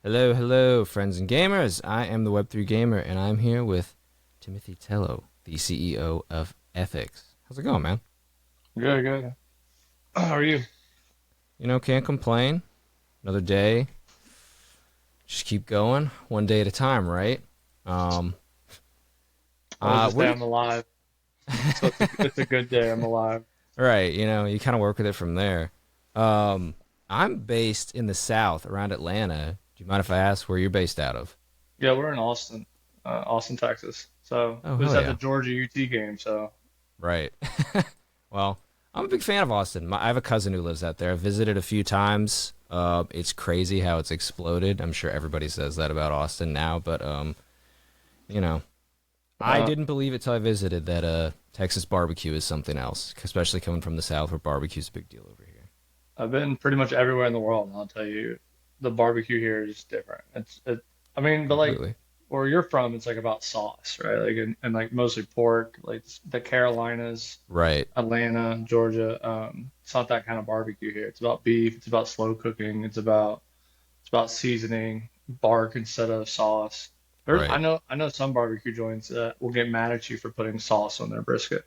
Hello, hello, friends and gamers. I am the Web3 Gamer, and I'm here with Tim Tello, the CEO of Ethics. How's it going, man? Good, good. How are you? Can't complain. Another day. Just keep going, one day at a time, right? Um, Let's just where say did I'm alive. So it's a good day. I'm alive. right? You kind of work with it from there. I'm based in the South, around Atlanta. Do you mind if I ask where you're based out of? Yeah, we're in Austin, Austin, Texas. So Oh, we just hell had the yeah! Georgia UT game. So Right. Well, I'm a big fan of Austin. I have a cousin who lives out there. I've visited a few times. It's crazy how it's exploded. I'm sure everybody says that about Austin now, but you know, I uh, didn't believe it till I visited that Texas barbecue is something else, especially coming from the South where barbecue's a big deal over here. I've been pretty much everywhere in the world, and I'll tell you, the barbecue here is different. I mean, but like Completely. where you're from, it's like about sauce, right? Like and like mostly pork, like the Carolinas, Right. Atlanta, Georgia. It's not that kind of barbecue here. It's about beef. It's about slow cooking. It's about seasoning, bark instead of sauce. I Right. know some barbecue joints that will get mad at you for putting sauce on their brisket.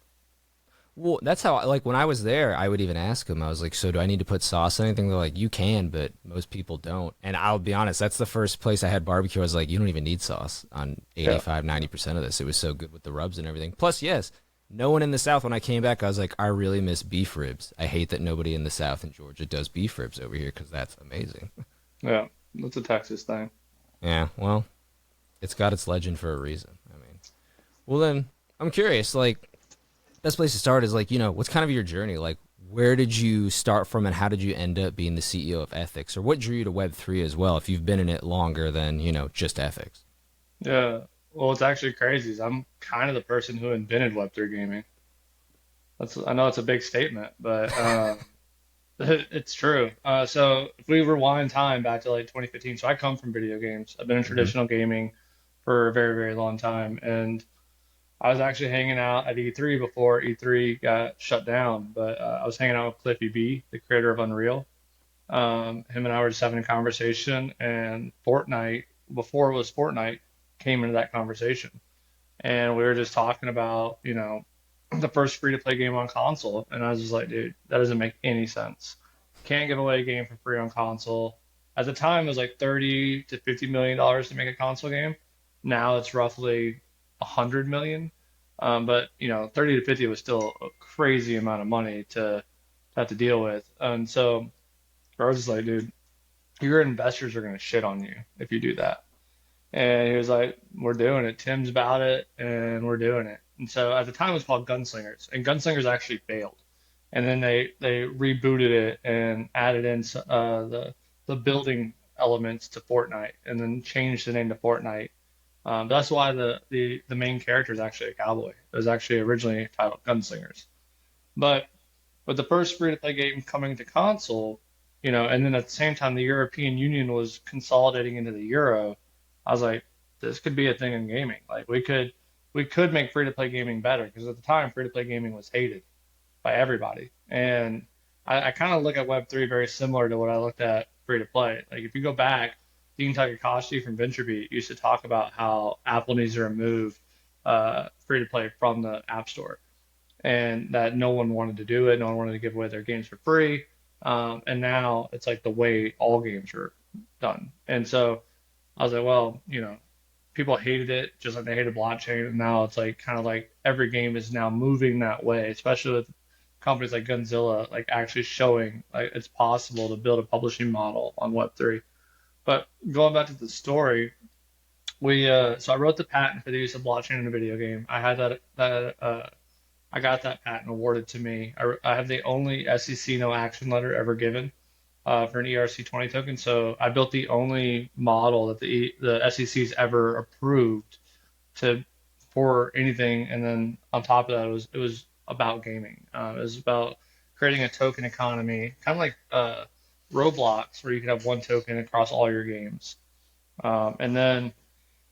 Well, that's how, like, when I was there, I would even ask them, I was like, so do I need to put sauce on anything? They're like, you can, but most people don't. And I'll be honest, that's the first place I had barbecue. I was like, you don't even need sauce on Yeah. 85, 90% of this. It was so good with the rubs and everything. Plus, yes, no one in the South, when I came back, I was like, I really miss beef ribs. I hate that nobody in the South in Georgia does beef ribs over here because that's amazing. Yeah. That's a Texas thing. Yeah, well, it's got its legend for a reason. I mean, well, then, I'm curious, like, best place to start is like, what's kind of your journey? Like, where did you start from and how did you end up being the CEO of ethics? Or what drew you to Web3 as well, if you've been in it longer than, just ethics? Yeah. Well, what's actually crazy is I'm kind of the person who invented Web3 gaming. I know it's a big statement, but it's true. So if we rewind time back to like 2015, so I come from video games. I've been in Hmm. traditional gaming for a very, very long time, and I was actually hanging out at E3 before E3 got shut down, but I was hanging out with Cliffy B, the creator of Unreal. Him and I were just having a conversation, and Fortnite, before it was Fortnite, came into that conversation. And we were just talking about, the first free-to-play game on console. And I was just like, dude, that doesn't make any sense. Can't give away a game for free on console. At the time, it was like 30 to 50 million dollars to make a console game. Now it's roughly 100 million. But 30 to 50 was still a crazy amount of money to have to deal with. And so I was just like, dude, your investors are going to shit on you if you do that. And he was like, we're doing it. Tim's about it, and we're doing it. And so at the time it was called Gunslingers, and Gunslingers actually failed. And then they rebooted it and added in the building elements to Fortnite, and then changed the name to Fortnite. But that's why the main character is actually a cowboy. It was actually originally titled Gunslingers. But with the first free-to-play game coming to console, and then at the same time the European Union was consolidating into the euro, I was like, this could be a thing in gaming. Like we could make free-to-play gaming better because at the time free-to-play gaming was hated by everybody. And I kind of look at Web3 very similar to what I looked at free-to-play. Like if you go back, Dean Takakashi from VentureBeat used to talk about how Apple needs to remove free-to-play from the App Store and that no one wanted to do it. No one wanted to give away their games for free. And now it's like the way all games are done. And so I was like, well, people hated it just like they hated blockchain. And now it's like kind of like every game is now moving that way, especially with companies like Gunzilla, like actually showing like it's possible to build a publishing model on Web3. But going back to the story, so I wrote the patent for the use of blockchain in a video game. I got that patent awarded to me. I have the only SEC no action letter ever given for an ERC20 token. So I built the only model that the SEC's ever approved to for anything. And then on top of that, it was about gaming. It was about creating a token economy, kind of like Roblox, where you could have one token across all your games. And then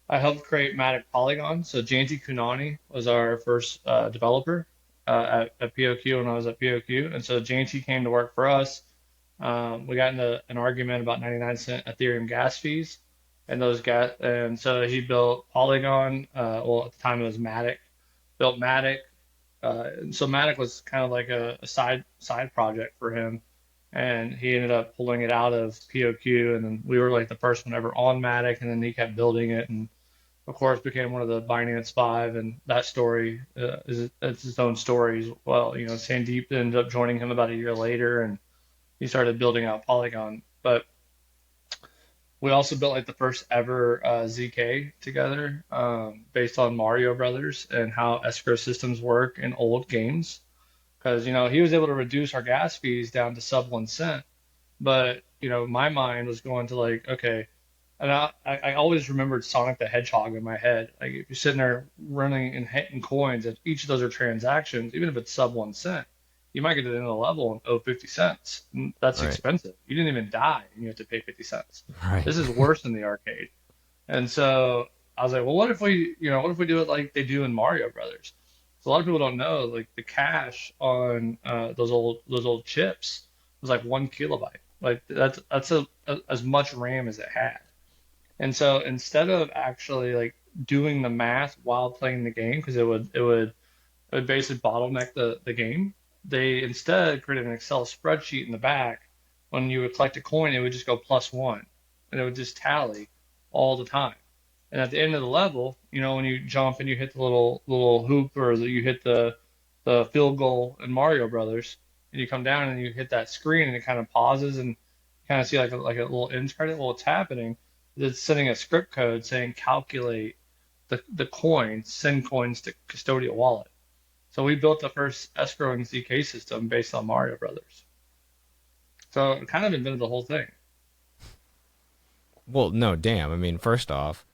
I helped create Matic Polygon. So Janti Kunani was our first developer at POQ when I was at POQ. And so Janti came to work for us. We got into an argument about 99-cent Ethereum gas fees. and those gas, and so he built Polygon. Well, at the time it was Matic. Built Matic. So Matic was kind of like a side project for him, and he ended up pulling it out of POQ, and then we were like the first one ever on Matic, and then he kept building it, and of course became one of the Binance Five, and that story is it's its own story as well. You know, Sandeep ended up joining him about a year later, and he started building out Polygon. But we also built like the first ever ZK together, based on Mario Brothers and how escrow systems work in old games. Because he was able to reduce our gas fees down to sub 1 cent, but my mind was going to like, okay, and I always remembered Sonic the Hedgehog in my head. Like if you're sitting there running and hitting coins, and each of those are transactions, even if it's sub 1 cent, you might get to the end of the level and owe 50 cents. That's Right. expensive. You didn't even die and you have to pay 50 cents. Right. This is worse than the arcade. And so I was like, well, what if we do it like they do in Mario Brothers? So a lot of people don't know, like the cache on those old chips was like 1 kilobyte. Like that's as much RAM as it had. And so instead of actually like doing the math while playing the game, because it would basically bottleneck the game, they instead created an Excel spreadsheet in the back. When you would collect a coin, it would just go +1, and it would just tally all the time. And at the end of the level, when you jump and you hit the little hoop, or you hit the field goal in Mario Brothers, and you come down and you hit that screen, and it kind of pauses and kind of see like a little end credit. Well, what's happening is it's sending a script code saying calculate the coins, send coins to custodial wallet. So we built the first escrowing ZK system based on Mario Brothers. So it kind of invented the whole thing. Well, no, damn. I mean, first off,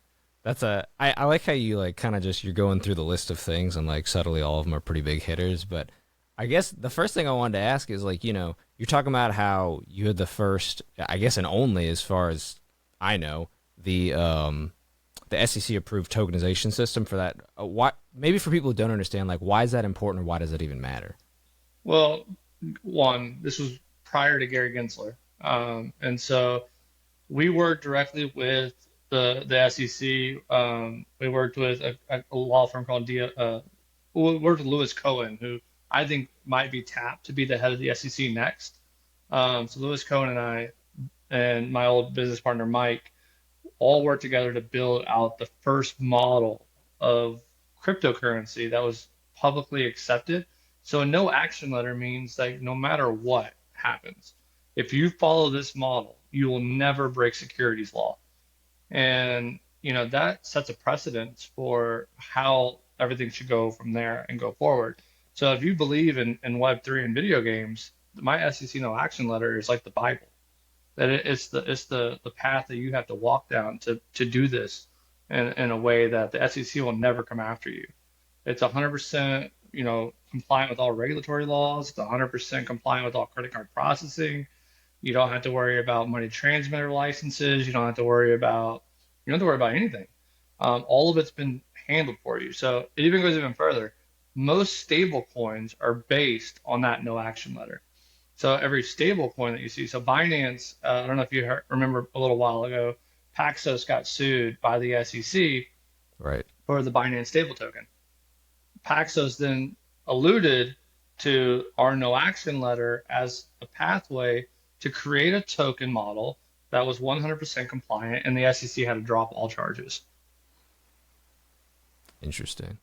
I like how you like kind of just you're going through the list of things and like subtly all of them are pretty big hitters. But I guess the first thing I wanted to ask is like, you're talking about how you had the first, I guess, and only as far as I know, the SEC approved tokenization system for that. Why? Maybe for people who don't understand, like, why is that important or why does that even matter? Well, one, this was prior to Gary Gensler. And so we worked directly with the SEC. We worked with a law firm called we worked with Lewis Cohen, who I think might be tapped to be the head of the SEC next. So Lewis Cohen and I and my old business partner Mike all worked together to build out the first model of cryptocurrency that was publicly accepted. So a no action letter means like no matter what happens, if you follow this model, you will never break securities law. And that sets a precedence for how everything should go from there and go forward. So if you believe in Web3 and video games, my SEC no action letter is like the Bible. That it's the path that you have to walk down to do this in a way that the SEC will never come after you. It's 100%, compliant with all regulatory laws. It's 100% compliant with all credit card processing. You don't have to worry about money transmitter licenses. You don't have to worry about anything. All of it's been handled for you. So it even goes even further. Most stable coins are based on that no action letter. So every stable coin that you see, so Binance, I don't know if you remember a little while ago, Paxos got sued by the SEC Right. for the Binance stable token. Paxos then alluded to our no action letter as a pathway to create a token model that was 100% compliant, and the SEC had to drop all charges. Interesting.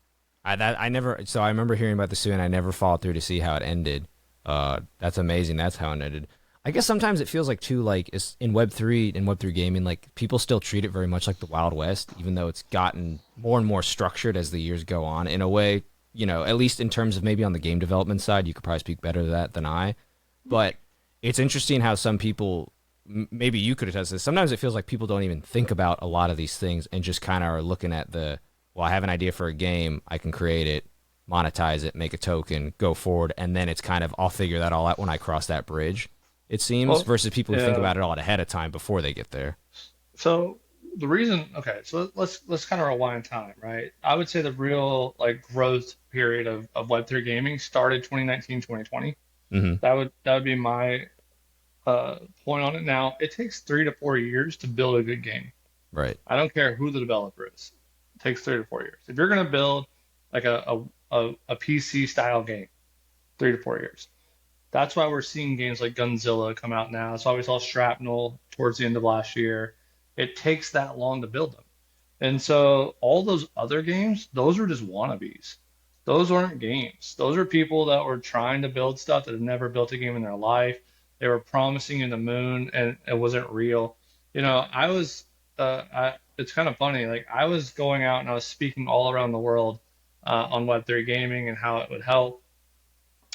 I never so I remember hearing about the suit and I never followed through to see how it ended. That's amazing. That's how it ended. I guess sometimes it feels like too like it's in Web3 gaming like people still treat it very much like the Wild West, even though it's gotten more and more structured as the years go on. In a way, at least in terms of maybe on the game development side, you could probably speak better to that than I. But it's interesting how some people maybe you could attest to this. Sometimes it feels like people don't even think about a lot of these things and just kind of are looking at well, I have an idea for a game, I can create it, monetize it, make a token, go forward, and then it's kind of I'll figure that all out when I cross that bridge. It seems Well, versus people who think yeah. about it all ahead of time before they get there. So the reason, okay, so let's kind of rewind time, right? I would say the real like growth period of Web3 gaming started 2019, 2020. Hmm. That would be my point on it. Now, it takes 3 to 4 years to build a good game. Right. I don't care who the developer is. It takes 3 to 4 years. If you're going to build like a PC style game, 3 to 4 years. That's why we're seeing games like Gunzilla come out now. That's why we saw Shrapnel towards the end of last year. It takes that long to build them. And so all those other games, those were just wannabes. Those weren't games. Those are people that were trying to build stuff that had never built a game in their life. They were promising you the moon, and it wasn't real. It's kind of funny. Like I was going out and I was speaking all around the world on Web3 gaming and how it would help.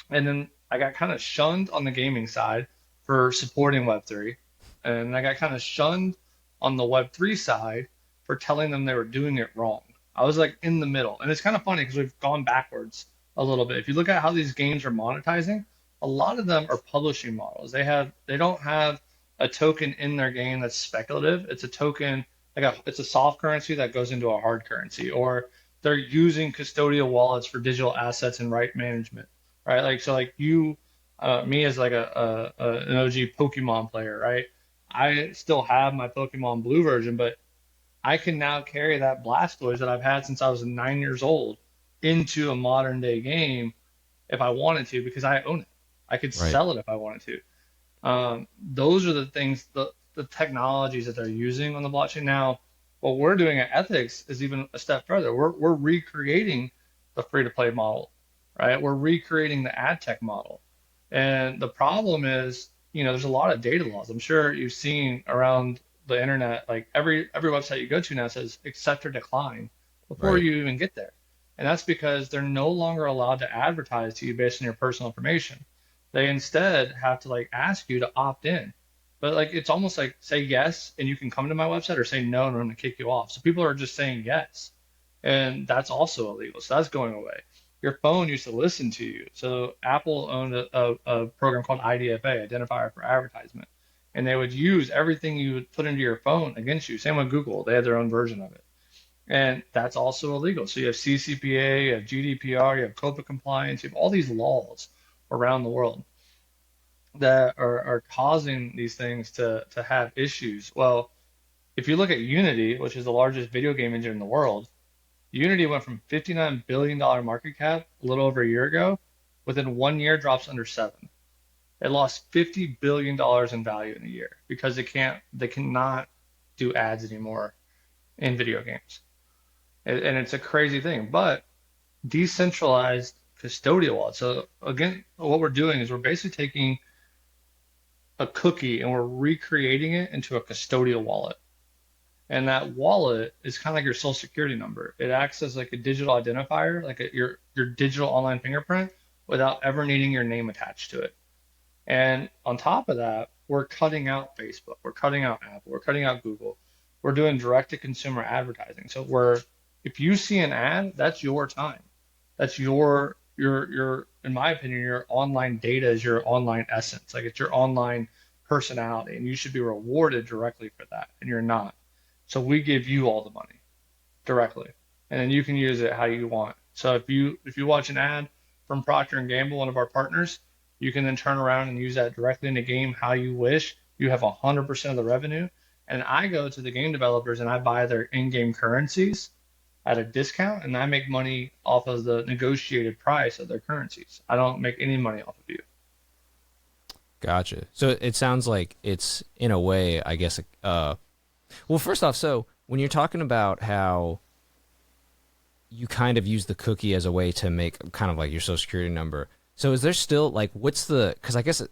And then I got kind of shunned on the gaming side for supporting Web3. And I got kind of shunned on the Web3 side for telling them they were doing it wrong. I was like in the middle. And it's kind of funny because we've gone backwards a little bit. If you look at how these games are monetizing, a lot of them are publishing models. They don't have a token in their game that's speculative. It's a token it's a soft currency that goes into a hard currency, or they're using custodial wallets for digital assets and right management, right? Like so, like you, me as like an OG Pokemon player, right? I still have my Pokemon Blue version, but I can now carry that Blastoise that I've had since I was 9 years old into a modern day game if I wanted to because I own it. I could Right. sell it if I wanted to. Those are the things, the technologies that they're using on the blockchain. Now, what we're doing at Ethics is even a step further. We're recreating the free to play model, right? We're recreating the ad tech model. And the problem is, there's a lot of data laws. I'm sure you've seen around the internet, like every website you go to now says accept or decline before Right. you even get there. And that's because they're no longer allowed to advertise to you based on your personal information. They instead have to like ask you to opt in. But like it's almost like say yes and you can come to my website, or say no and I'm gonna kick you off. So people are just saying yes. And that's also illegal. So that's going away. Your phone used to listen to you. So Apple owned a program called IDFA, Identifier for Advertisement. And they would use everything you would put into your phone against you. Same with Google. They had their own version of it. And that's also illegal. So you have CCPA, you have GDPR, you have COPPA compliance, you have all these laws around the world that are causing these things to have issues. Well, if you look at Unity, which is the largest video game engine in the world, Unity went from $59 billion market cap a little over a year ago. Within 1 year, drops under seven. It lost $50 billion in value in a year because they cannot do ads anymore in video games. And it's a crazy thing. But decentralized custodial wallets. So again, what we're doing is we're basically taking a cookie and we're recreating it into a custodial wallet. And that wallet is kind of like your social security number. It acts as like a digital identifier, like your digital online fingerprint, without ever needing your name attached to it. And on top of that, we're cutting out Facebook, we're cutting out Apple, we're cutting out Google. We're doing direct to consumer advertising. So if you see an ad, that's your time. That's your in my opinion, your online data is your online essence. Like it's your online personality, and you should be rewarded directly for that. And you're not. So we give you all the money directly, and then you can use it how you want. So if you watch an ad from Procter and Gamble, one of our partners, you can then turn around and use that directly in the game how you wish. You have 100% of the revenue, and I go to the game developers and I buy their in-game currencies at a discount, and I make money off of the negotiated price of their currencies. I don't make any money off of you. Gotcha. So it sounds like it's in a way, I guess. Well, first off, so when you're talking about how you kind of use the cookie as a way to make kind of like your social security number. So is there still like what's the? Because I guess I'm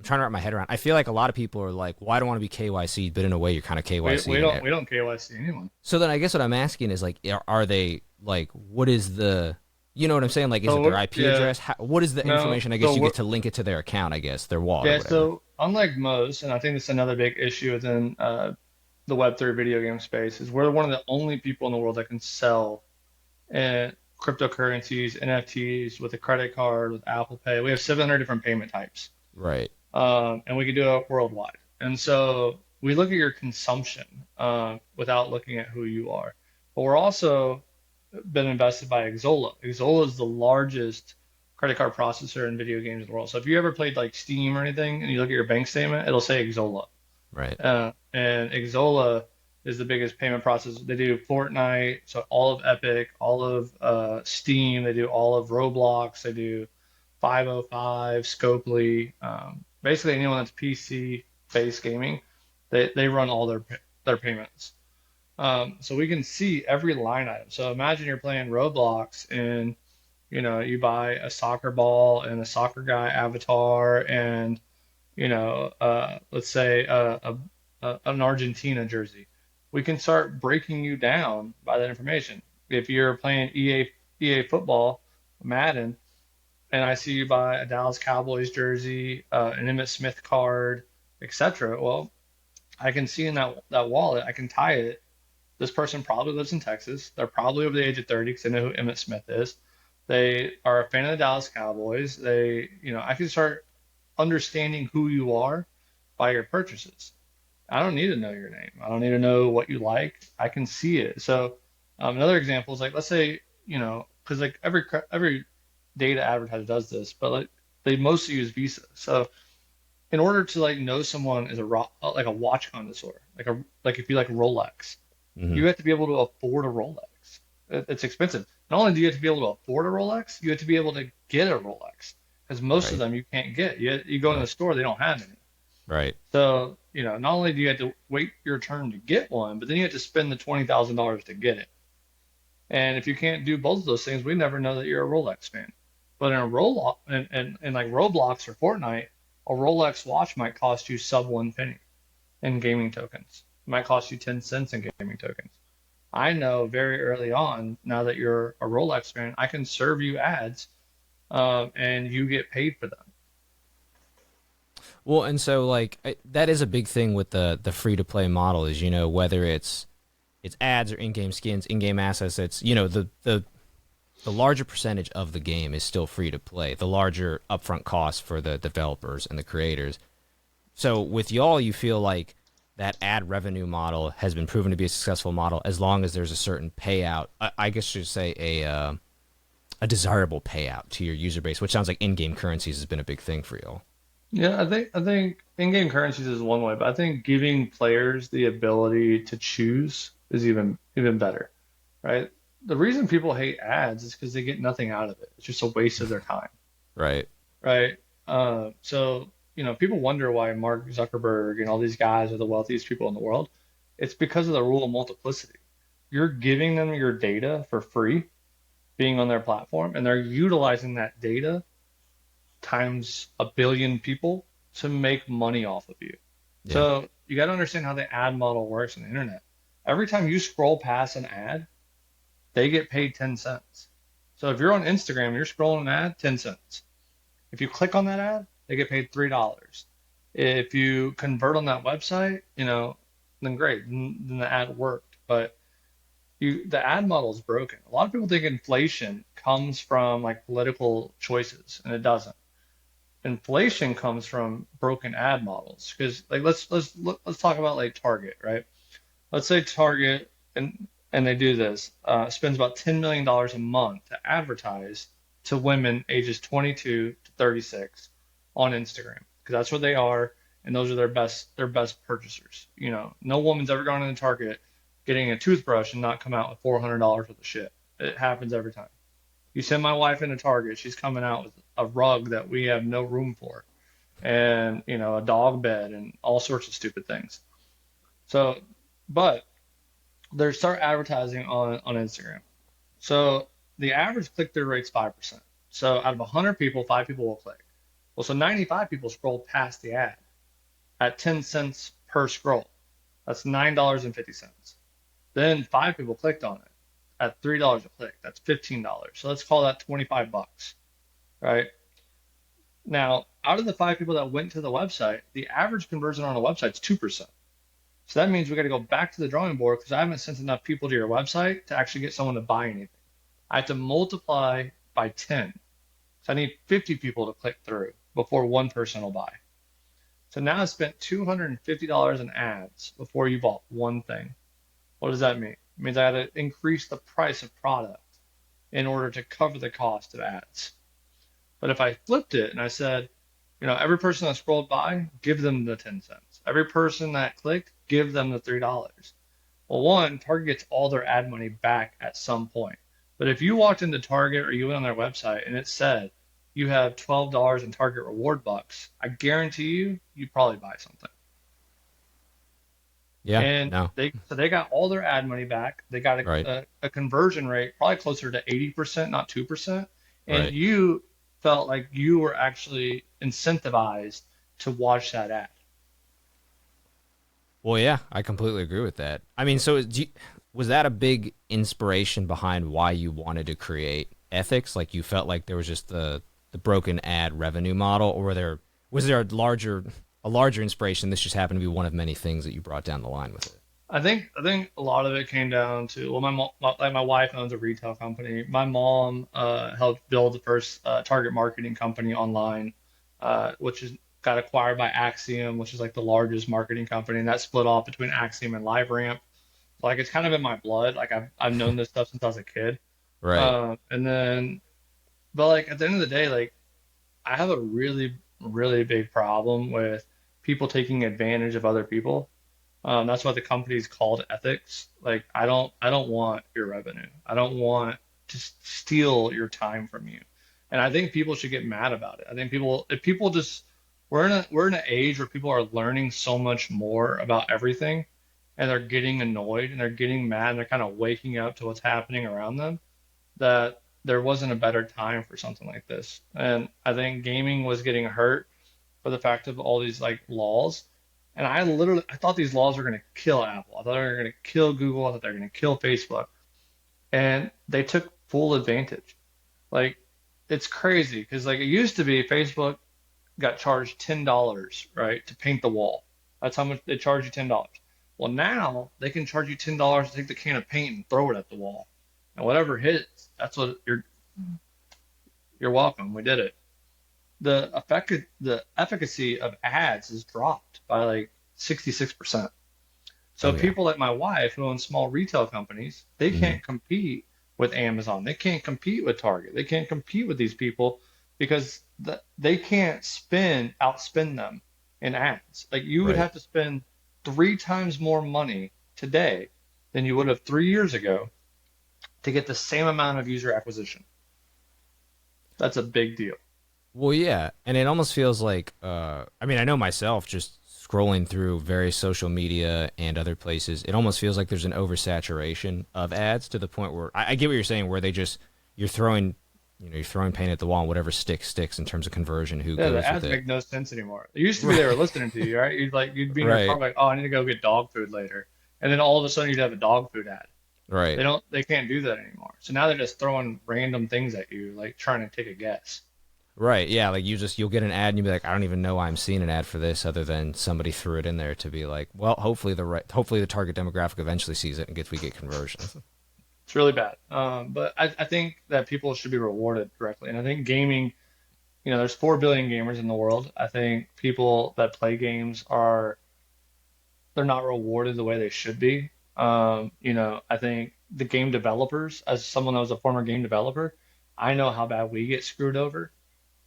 trying to wrap my head around. I feel like a lot of people are like, "Well, I don't want to be KYC," but in a way, you're kind of We, KYC we in don't it. we don't KYC anyone. So then I guess what I'm asking is like, are they like, what is the? You know what I'm saying? Like, is So it their IP yeah, address? What is the no. information? I guess So you we're get to link it to their account. I guess their wallet or yeah. whatever. So unlike most, and I think it's another big issue within the Web3 video game space, is we're one of the only people in the world that can sell cryptocurrencies, NFTs with a credit card, with Apple Pay. We have 700 different payment types, Right. and we can do it worldwide. And so we look at your consumption without looking at who you are. But we're also been invested by Xsolla. Xsolla is the largest credit card processor in video games in the world. So if you ever played like Steam or anything, and you look at your bank statement, it'll say Xsolla. Right. And Xsolla is the biggest payment processor. They do Fortnite, so all of Epic, all of Steam. They do all of Roblox. They do 505, Scopely. Basically, anyone that's PC-based gaming, they run all their payments. So we can see every line item. So imagine you're playing Roblox and you buy a soccer ball and a soccer guy avatar and let's say an Argentina jersey. We can start breaking you down by that information. If you're playing EA football, Madden, and I see you buy a Dallas Cowboys jersey, an Emmitt Smith card, etc. Well, I can see in that wallet, I can tie it. This person probably lives in Texas. They're probably over the age of 30 because they know who Emmitt Smith is. They are a fan of the Dallas Cowboys. I can start understanding who you are by your purchases. I don't need to know your name. I don't need to know what you like. I can see it. So another example is like, let's say, because like every data advertiser does this, but like they mostly use Visa. So in order to like know someone is like a watch connoisseur, like if you like Rolex, Hmm. you have to be able to afford a Rolex. It's expensive. Not only do you have to be able to afford a Rolex, you have to be able to get a Rolex because most of Right. them you can't get. You go in the Right. store, they don't have any. Right. So, not only do you have to wait your turn to get one, but then you have to spend the $20,000 to get it. And if you can't do both of those things, we never know that you're a Rolex fan. But in a Roblox, and like Roblox or Fortnite, a Rolex watch might cost you sub 1 penny in gaming tokens. It might cost you 10 cents in gaming tokens. I know very early on, now that you're a Rolex fan, I can serve you ads, and you get paid for them. Well, and so like that is a big thing with the free to play model is whether it's ads or in-game skins, in-game assets. It's the larger percentage of the game is still free to play. The larger upfront cost for the developers and the creators. So with y'all, you feel like that ad revenue model has been proven to be a successful model as long as there's a certain payout. I guess you should say a desirable payout to your user base, which sounds like in-game currencies has been a big thing for y'all. Yeah, I think in-game currencies is one way, but I think giving players the ability to choose is even better, right? The reason people hate ads is because they get nothing out of it. It's just a waste of their time, Right. right? So people wonder why Mark Zuckerberg and all these guys are the wealthiest people in the world. It's because of the rule of multiplicity. You're giving them your data for free, being on their platform, and they're utilizing that data times a billion people to make money off of you. Yeah. So you got to understand how the ad model works on the internet. Every time you scroll past an ad, they get paid 10 cents. So if you're on Instagram and you're scrolling an ad, 10 cents. If you click on that ad, they get paid $3. If you convert on that website, then great, then the ad worked. But the ad model is broken. A lot of people think inflation comes from like political choices, and it doesn't. Inflation comes from broken ad models. Because like let's talk about like Target, right? Let's say Target and they do this spends about $10 million a month to advertise to women ages 22 to 36 on Instagram because that's what they are, and those are their best purchasers. No woman's ever gone into Target getting a toothbrush and not come out with $400 worth of shit. It happens every time. You send my wife into Target, she's coming out with a rug that we have no room for, and a dog bed and all sorts of stupid things. So, but they start advertising on Instagram. So the average click-through rate's 5%. So out of 100 people, 5 people will click. Well, so 95 people scrolled past the ad at 10 cents per scroll. That's $9.50. Then 5 people clicked on it at $3 a click. That's $15. So let's call that 25 bucks, right? Now, out of the 5 people that went to the website, the average conversion on a website is 2%. So that means we got to go back to the drawing board because I haven't sent enough people to your website to actually get someone to buy anything. I have to multiply by 10. So I need 50 people to click through before one person will buy. So now I spent $250 in ads before you bought one thing. What does that mean? It means I had to increase the price of product in order to cover the cost of ads. But if I flipped it and I said, every person that scrolled by, give them the 10 cents. Every person that clicked, give them the $3. Well, one, Target gets all their ad money back at some point. But if you walked into Target or you went on their website and it said you have $12 in Target reward bucks, I guarantee you, you'd probably buy something. Yeah. And No. they got all their ad money back. They got Right. a conversion rate probably closer to 80%, not 2%. And Right. you felt like you were actually incentivized to watch that ad. Well, yeah, I completely agree with that. I mean, so was that a big inspiration behind why you wanted to create ethics? Like you felt like there was just the broken ad revenue model, or was there a larger inspiration? This just happened to be one of many things that you brought down the line with it. I think a lot of it came down to, well, like my wife owns a retail company. My mom helped build the first target marketing company online, which is got acquired by Axiom, which is like the largest marketing company, and that split off between Axiom and LiveRamp. Like it's kind of in my blood. Like I've known this stuff since I was a kid. Right. And then, but like at the end of the day, like I have a really big problem with people taking advantage of other people. That's why the company's called ethics. Like I don't want your revenue. I don't want to steal your time from you. And I think people should get mad about it. I think if people just, we're in an age where people are learning so much more about everything, and they're getting annoyed and they're getting mad and they're kind of waking up to what's happening around them, that there wasn't a better time for something like this. And I think gaming was getting hurt for the fact of all these like laws. And I thought these laws were going to kill Apple. I thought they were going to kill Google. I thought they were going to kill Facebook. And they took full advantage. Like it's crazy because like it used to be Facebook got charged $10, right, to paint the wall. That's how much they charge you $10. Well, now they can charge you $10 to take the can of paint and throw it at the wall. And whatever hits, that's what you're welcome. We did it. The efficacy of ads has dropped by like 66%. So Oh yeah. people like my wife who own small retail companies, they Hmm. can't compete with Amazon. They can't compete with Target. They can't compete with these people because they can't outspend them in ads. Like you would Right. have to spend 3 times more money today than you would have 3 years ago to get the same amount of user acquisition. That's a big deal. Well, yeah, and it almost feels like I mean, I know myself just scrolling through various social media and other places, it almost feels like there's an oversaturation of ads to the point where I get what you're saying, where they just you're throwing you're throwing paint at the wall and whatever sticks in terms of conversion, who Yeah, the goes with ads it. make no sense anymore. It used to be they were Right. listening to you, right? You'd be in your car Right. like, oh, I need to go get dog food later, and then all of a sudden you'd have a dog food ad. Right. They can't do that anymore. So now they're just throwing random things at you, like trying to take a guess. Right. Yeah, like you'll get an ad and you'll be like, I don't even know why I'm seeing an ad for this other than somebody threw it in there to be like, well, hopefully the target demographic eventually sees it and we get conversions. It's really bad. But I think that people should be rewarded directly, and I think gaming, there's 4 billion gamers in the world. I think people that play games they're not rewarded the way they should be. I think the game developers, as someone that was a former game developer, I know how bad we get screwed over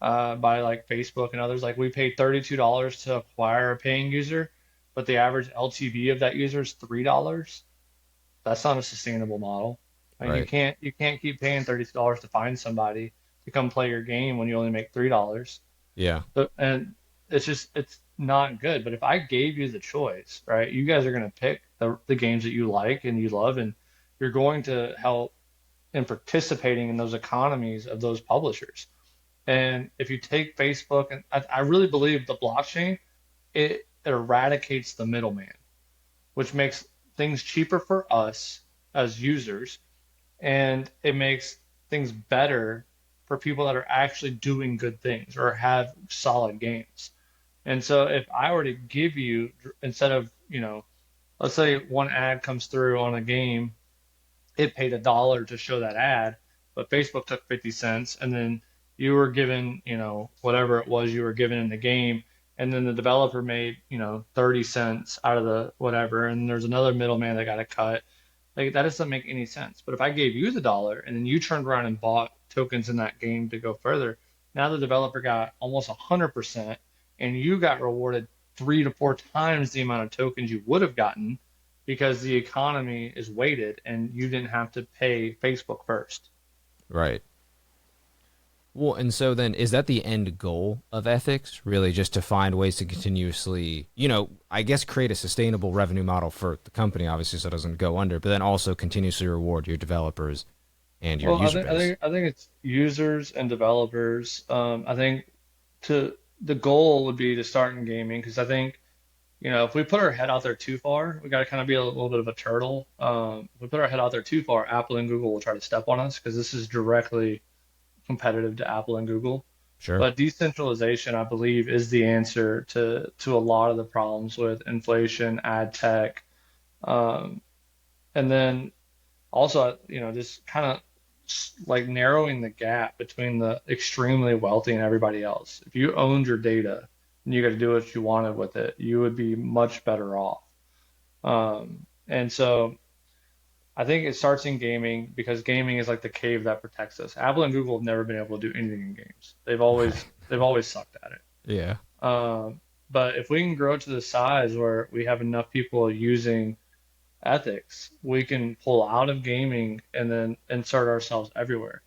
by like Facebook and others. Like we paid $32 to acquire a paying user, but the average LTV of that user is $3. That's not a sustainable model. And you Right. can't you can't keep paying $32 to find somebody to come play your game when you only make $3. Yeah. And it's not good. But if I gave you the choice, right, you guys are going to pick the games that you like and you love, and you're going to help in participating in those economies of those publishers. And if you take Facebook, and I really believe the blockchain, it eradicates the middleman, which makes things cheaper for us as users, and it makes things better for people that are actually doing good things or have solid games. And so if I were to give you, instead of, let's say one ad comes through on a game, it paid $1 to show that ad, but Facebook took 50 cents, and then you were given, whatever it was you were given in the game, and then the developer made, 30 cents out of the whatever, and there's another middleman that got a cut. Like that doesn't make any sense. But if I gave you the dollar and then you turned around and bought tokens in that game to go further, now the developer got almost 100%, and you got rewarded 3 to 4 times the amount of tokens you would have gotten because the economy is weighted and you didn't have to pay Facebook first. Right. Well, and so then is that the end goal of ethics? Really just to find ways to continuously, I guess create a sustainable revenue model for the company, obviously, so it doesn't go under, but then also continuously reward your developers and your Well, user base. I think it's users and developers. I think to the goal would be to start in gaming because I think if we put our head out there too far, we got to kind of be a little bit of a turtle. If we put our head out there too far, Apple and Google will try to step on us because this is directly competitive to Apple and Google. Sure. But decentralization, I believe, is the answer to a lot of the problems with inflation, ad tech, um, and then also, just kind of like narrowing the gap between the extremely wealthy and everybody else. If you owned your data and you got to do what you wanted with it, you would be much better off. And so I think it starts in gaming because gaming is like the cave that protects us. Apple and Google have never been able to do anything in games. Right. They've always sucked at it. Yeah. But if we can grow to the size where we have enough people using ethics, we can pull out of gaming and then insert ourselves everywhere.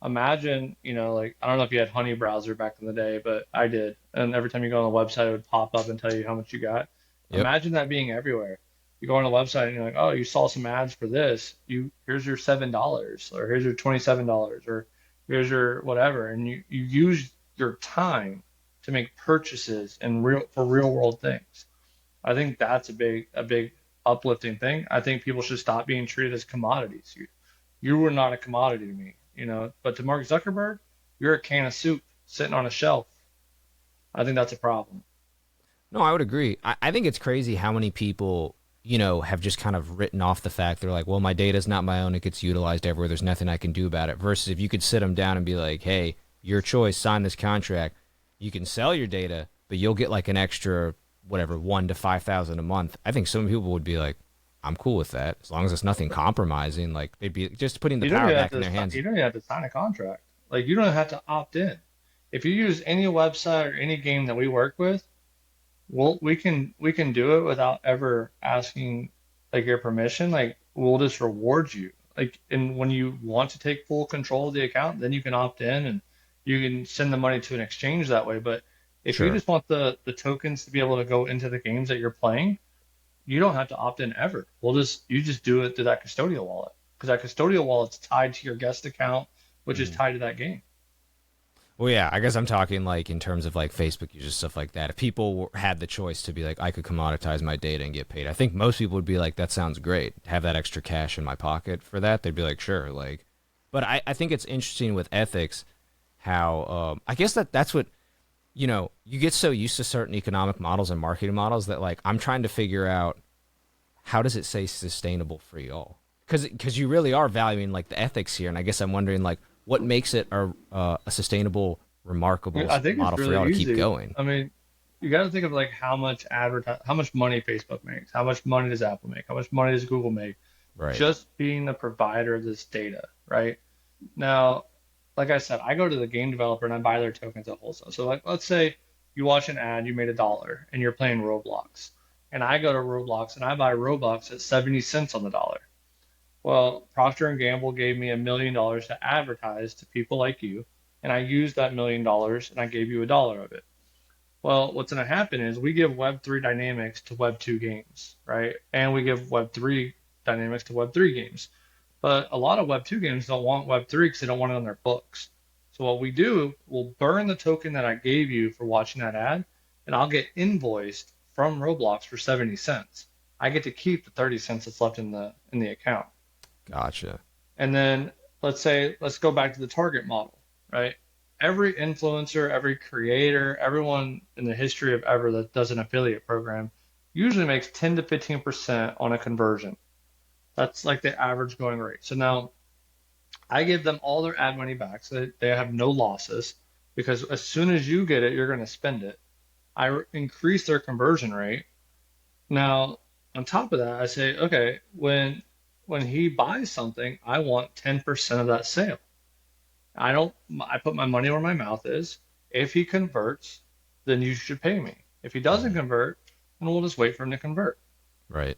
Imagine, like I don't know if you had Honey Browser back in the day, but I did. And every time you go on the website, it would pop up and tell you how much you got. Yep. Imagine that being everywhere. You go on a website and you're like, oh, you saw some ads for this. Here's your $7, or here's your $27, or here's your whatever, and you use your time to make purchases and real world things. I think that's a big uplifting thing. I think people should stop being treated as commodities. You were not a commodity to me, but to Mark Zuckerberg, you're a can of soup sitting on a shelf. I think that's a problem. No, I would agree. I think it's crazy how many people, have just kind of written off the fact they're like, well, my data's not my own. It gets utilized everywhere. There's nothing I can do about it. Versus if you could sit them down and be like, hey, your choice, sign this contract. You can sell your data, but you'll get like an extra, whatever, 1 to 5,000 a month. I think some people would be like, I'm cool with that as long as it's nothing compromising. Like they'd be just putting the You don't power even have back in to. their hands. You don't even have to sign a contract. Like you don't have to opt in. If you use any website or any game that we work with, well, we can do it without ever asking like your permission. Like we'll just reward you. Like and when you want to take full control of the account, then you can opt in and you can send the money to an exchange that way. But if you Sure. just want the tokens to be able to go into the games that you're playing, you don't have to opt in ever. You just do it through that custodial wallet because that custodial wallet's tied to your guest account, which is Mhm. tied to that game. Well, yeah, I guess I'm talking like in terms of like Facebook users, stuff like that. If people had the choice to be like, I could commoditize my data and get paid, I think most people would be like, that sounds great. Have that extra cash in my pocket for that. They'd be like, sure. Like, but I think it's interesting with ethics how I guess that's what, you get so used to certain economic models and marketing models that like I'm trying to figure out how does it say sustainable for y'all? Because you really are valuing like the ethics here, and I guess I'm wondering like what makes it a sustainable, remarkable I think it's model for y'all really to keep easy. going. I mean, you got to think of like how much money Facebook makes, how much money does Apple make, how much money does Google make, Right. just being the provider of this data, right? Now, like I said, I go to the game developer and I buy their tokens at wholesale. So like, let's say you watch an ad, you made $1, and you're playing Roblox, and I go to Roblox and I buy Robux at 70 cents on the dollar. Well, Procter and Gamble gave me $1 million to advertise to people like you, and I used that $1 million and I gave you $1 of it. Well, what's going to happen is we give Web3 dynamics to Web2 games, right? And we give Web3 dynamics to Web3 games. But a lot of Web2 games don't want Web3 because they don't want it on their books. So what we do, we'll burn the token that I gave you for watching that ad, and I'll get invoiced from Roblox for 70 cents. I get to keep the 30 cents that's left in the account. Gotcha. And then let's go back to the target model, right? Every influencer, every creator, everyone in the history of ever that does an affiliate program usually makes 10 to 15% on a conversion. That's like the average going rate. So now I give them all their ad money back so they have no losses because as soon as you get it, you're going to spend it. I increase their conversion rate. Now, on top of that, I say, okay, when he buys something, I want 10% of that sale. I don't I put my money where my mouth is. If he converts, then you should pay me. If he doesn't Hmm. convert, then we'll just wait for him to convert. Right.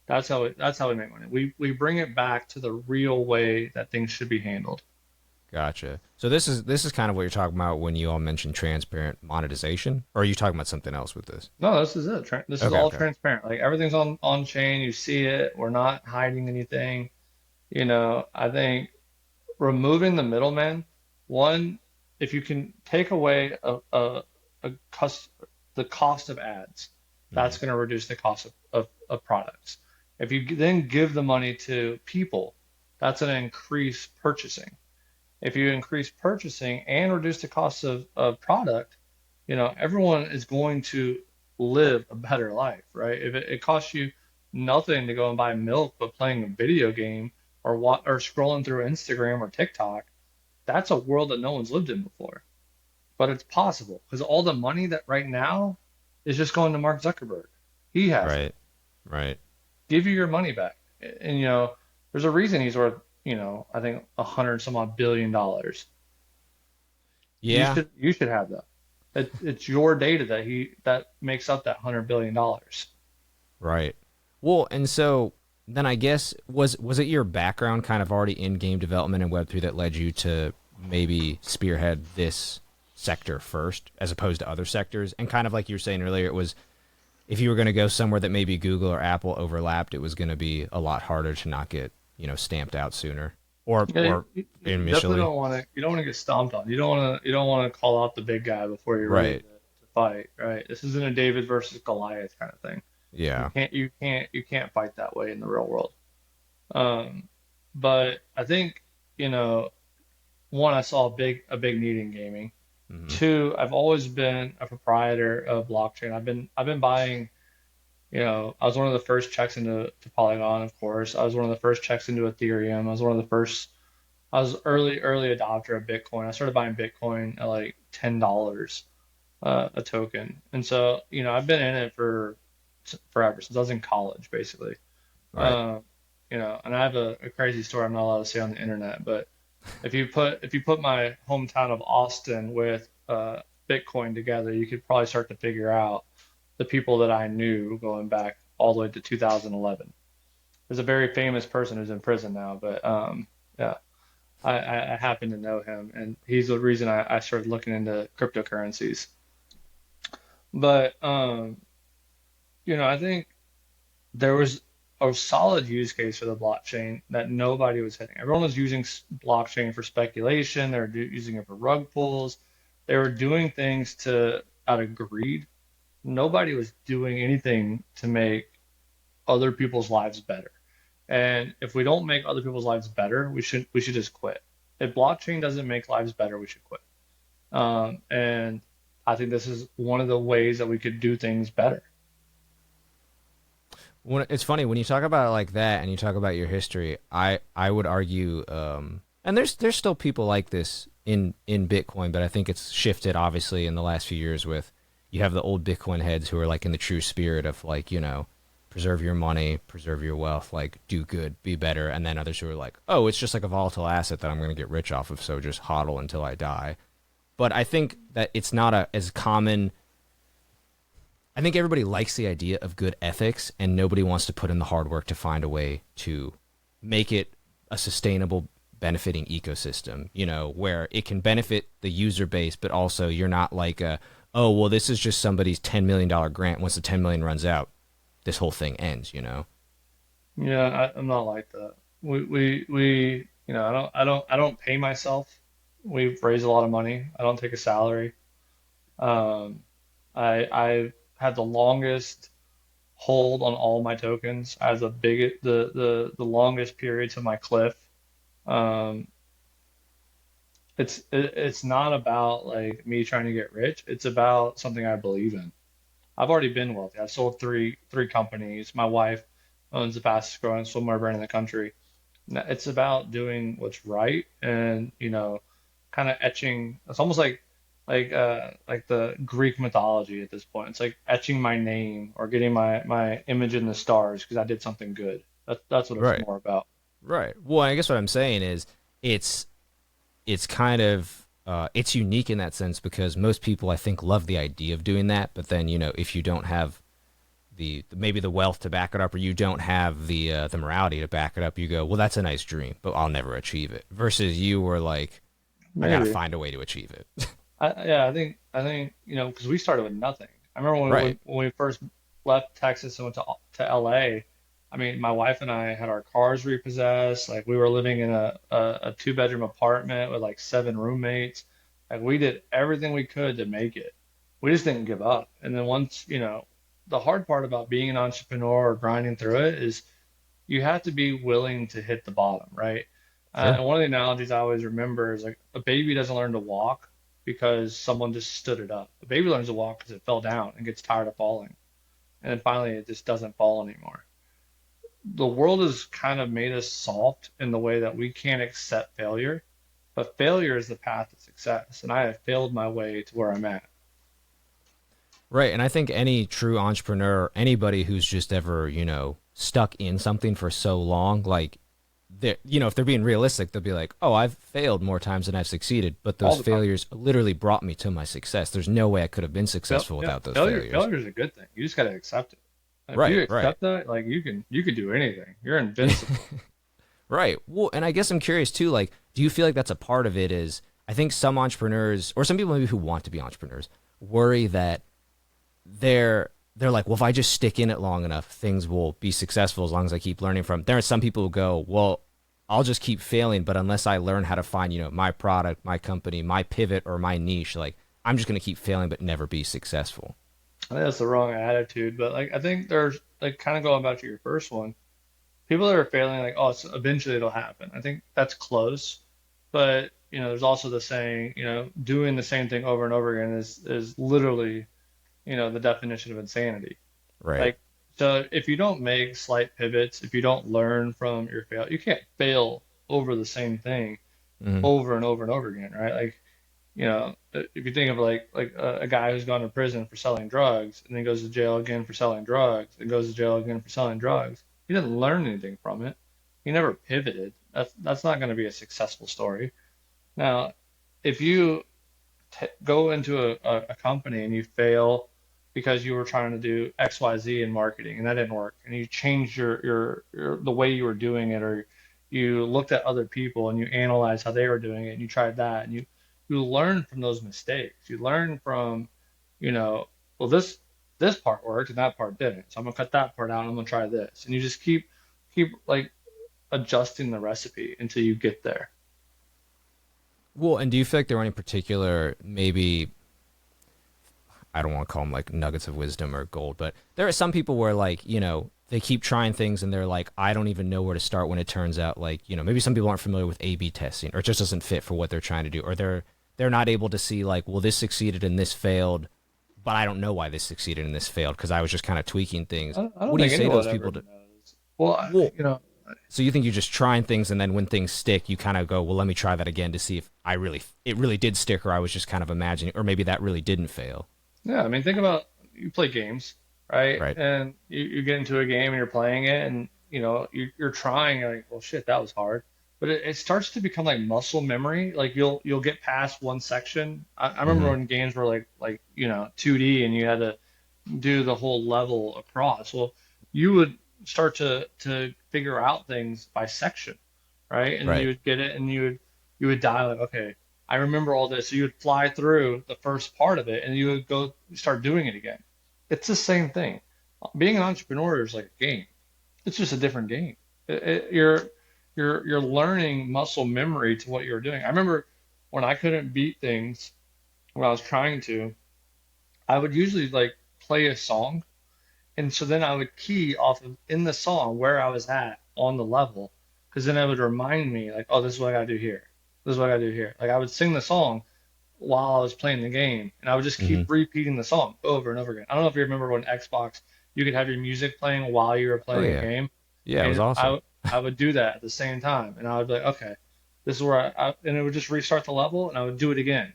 That's how we make money. We bring it back to the real way that things should be handled. Gotcha. So this is kind of what you're talking about when you all mentioned transparent monetization, or are you talking about something else with this? No, this is it. This is Okay, all okay. transparent. Like everything's on chain. You see it. We're not hiding anything. I think removing the middleman, one, if you can take away a cost, the cost of ads, Hmm. that's going to reduce the cost of products. If you then give the money to people, that's going to increase purchasing. If you increase purchasing and reduce the cost of product, everyone is going to live a better life, right? If it costs you nothing to go and buy milk, but playing a video game or scrolling through Instagram or TikTok, that's a world that no one's lived in before. But it's possible because all the money that right now is just going to Mark Zuckerberg. He has it. Right. Right. Give you your money back. And there's a reason he's worth, I think 100 some odd billion dollars. You Yeah. should you should have that. It's your data that makes up that $100 billion. Right. Well, and so then I guess was it your background kind of already in game development and Web3 that led you to maybe spearhead this sector first as opposed to other sectors? And kind of like you were saying earlier, it was if you were going to go somewhere that maybe Google or Apple overlapped, it was going to be a lot harder to not get, stamped out sooner Yeah, or you definitely initially. don't want to. You don't want to get stomped on. You don't want to call out the big guy before you're ready to, Right. to fight. Right? This isn't a David versus Goliath kind of thing. You Yeah. can't you can't you can't fight that way in the real world. Um, but I think one, I saw a big need in gaming. Hmm. Two, I've always been a proprietor of blockchain. I've been buying. I was one of the first checks into Polygon, of course. I was one of the first checks into Ethereum. I was one of the first. I was early adopter of Bitcoin. I started buying Bitcoin at like $10 a token, and so I've been in it for forever since I was in college, basically. Right. Um, and I have a crazy story I'm not allowed to say on the internet, but if you put my hometown of Austin with Bitcoin together, you could probably start to figure out the people that I knew going back all the way to 2011. There's a very famous person who's in prison now, but yeah, I happen to know him, and he's the reason I started looking into cryptocurrencies. But I think there was a solid use case for the blockchain that nobody was hitting. Everyone was using blockchain for speculation. They were using it for rug pulls. They were doing things to out of greed. Nobody was doing anything to make other people's lives better. And if we don't make other people's lives better, we should just quit. If blockchain doesn't make lives better, we should quit. And I think this is one of the ways that we could do things better. It's funny when you talk about it like that and you talk about your history. I would argue, and there's still people like this in Bitcoin, but I think it's shifted obviously in the last few years. With you have the old Bitcoin heads who are like in the true spirit of like preserve your money, preserve your wealth, like do good, be better, and then others who are like, oh, it's just like a volatile asset that I'm going to get rich off of, so just hodl until I die. But I think that it's not as common. I think everybody likes the idea of good ethics, and nobody wants to put in the hard work to find a way to make it a sustainable, benefiting ecosystem. Where it can benefit the user base, but also you're not like oh, well, this is just somebody's $10 million grant. Once the 10 million runs out, this whole thing ends. Yeah, I'm not like that. I don't pay myself. We've raised a lot of money. I don't take a salary. Um, I had the longest hold on all my tokens. I have the longest periods of my cliff. Um, it's not about like me trying to get rich. It's about something I believe in. I've already been wealthy. I've sold three companies. My wife owns the fastest growing swimwear brand in the country. It's about doing what's right and kind of etching. It's almost like the Greek mythology at this point. It's like etching my name or getting my image in the stars because I did something good. That's what it's Right. more about. Right. Well, I guess what I'm saying is it's it's kind of it's unique in that sense because most people I think love the idea of doing that, but then if you don't have the maybe the wealth to back it up, or you don't have the morality to back it up, you go, well, that's a nice dream, but I'll never achieve it. Versus you were like, I gotta Maybe. find a way to achieve it. Yeah, I think because we started with nothing. I remember Right. when we first left Texas and went to LA. I mean, my wife and I had our cars repossessed. Like we were living in a two-bedroom apartment with like seven roommates. Like we did everything we could to make it. We just didn't give up. And then once, the hard part about being an entrepreneur or grinding through it is you have to be willing to hit the bottom, right? Sure. And one of the analogies I always remember is like a baby doesn't learn to walk because someone just stood it up. A baby learns to walk because it fell down and gets tired of falling. And then finally it just doesn't fall anymore. The world has kind of made us soft in the way that we can't accept failure, but failure is the path to success. And I have failed my way to where I'm at. Right. And I think any true entrepreneur, anybody who's just ever, stuck in something for so long, like, if they're being realistic, they'll be like, oh, I've failed more times than I've succeeded, but All those the time. failures literally brought me to my success. There's no way I could have been successful Yeah, without those failures. failure is a good thing. You just got to accept it. And if you Right, right, accept that, like you can do anything. You're invincible. right. Well, and I guess I'm curious too, like, do you feel like that's a part of it is I think some entrepreneurs or some people maybe who want to be entrepreneurs worry that they're like, well, if I just stick in it long enough, things will be successful as long as I keep learning from. There are some people who go, well, I'll just keep failing, but unless I learn how to find, my product, my company, my pivot, or my niche, like I'm just gonna keep failing but never be successful. I think that's the wrong attitude, but like I think there's like kind of going back to your first one, people that are failing like, oh, so eventually it'll happen. I think that's close, but there's also the saying, doing the same thing over and over again is literally, the definition of insanity. Right. Like, so if you don't make slight pivots, if you don't learn from your fail, you can't fail over the same thing Hmm. over and over and over again, right? Like, if you think of like a guy who's gone to prison for selling drugs and then goes to jail again for selling drugs and goes to jail again for selling drugs, he didn't learn anything from it. He never pivoted. That's not going to be a successful story. Now, if you go into a company and you fail because you were trying to do XYZ in marketing and that didn't work, and you changed your the way you were doing it, or you looked at other people and you analyzed how they were doing it and you tried that and you learn from those mistakes. You learn from, well, this part worked and that part didn't. So I'm gonna cut that part out and I'm gonna try this. And you just keep like adjusting the recipe until you get there. Well, and do you feel like there are any particular maybe I don't want to call them like nuggets of wisdom or gold, but there are some people where like, they keep trying things and they're like, I don't even know where to start when it turns out like, maybe some people aren't familiar with A/B testing or it just doesn't fit for what they're trying to do or they're not able to see like, well, this succeeded and this failed, but I don't know why this succeeded and this failed because I was just kind of tweaking things. I don't What do you think say to anyone those ever people to knows. Well, well, so you think you're just trying things and then when things stick, you kind of go, well, let me try that again to see if it really did stick or I was just kind of imagining or maybe that really didn't fail. yeah, I mean, think about you play games, right? Right. And you get into a game and you're playing it, and you're trying like, well, shit, that was hard. But it starts to become like muscle memory. Like you'll get past one section. I remember Hmm. when games were like 2D and you had to do the whole level across. Well, you would start to figure out things by section, right? And you Right. would get it, and you would dial like, okay, I remember all this. So you would fly through the first part of it, and you would go start doing it again. It's the same thing. Being an entrepreneur is like a game. It's just a different game. You're learning muscle memory to what you're doing. I remember when I couldn't beat things when I was trying to, I would usually like play a song, and so then I would key off of in the song where I was at on the level, because then it would remind me like, oh, this is what I gotta do here. This is what I gotta do here. Like I would sing the song while I was playing the game, and I would just keep Hmm. repeating the song over and over again. I don't know if you remember when Xbox, you could have your music playing while you were Oh playing a yeah. game, Yeah, it was and awesome. I would do that at the same time, and I would be like, okay, this is where and it would just restart the level, and I would do it again.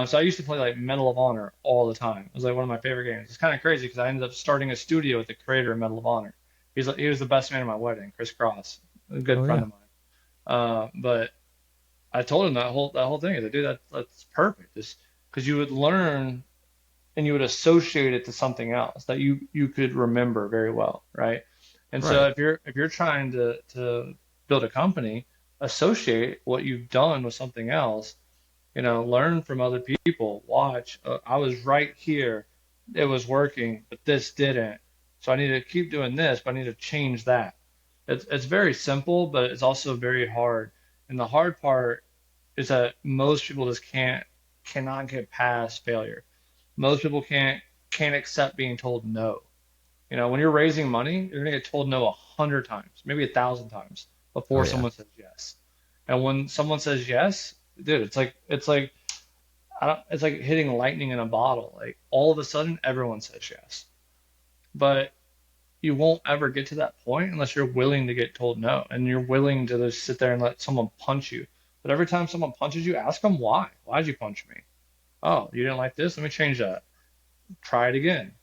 So I used to play like Medal of Honor all the time. It was like one of my favorite games. It's kind of crazy because I ended up starting a studio with the creator of Medal of Honor. He was the best man at my wedding, Chris Cross, a good Oh friend yeah. of mine. But I told him that whole thing. I said, dude, that's perfect. Just because you would learn. and you would associate it to something else that you could remember very well, right? And so Right. if you're trying to build a company, associate what you've done with something else, learn from other people. Watch, I was right here, it was working, but this didn't. So I need to keep doing this, but I need to change that. It's very simple, but it's also very hard. And the hard part is that most people just cannot get past failure. Most people can't accept being told no. When you're raising money, you're gonna get told no 100 times, maybe 1,000 times Oh before yeah. someone says yes. And when someone says yes, dude, it's like it's like hitting lightning in a bottle. Like all of a sudden, everyone says yes. But you won't ever get to that point unless you're willing to get told no and you're willing to just sit there and let someone punch you. But every time someone punches you, ask them why. Why'd you punch me? Oh, you didn't like this? Let me change that. Try it again.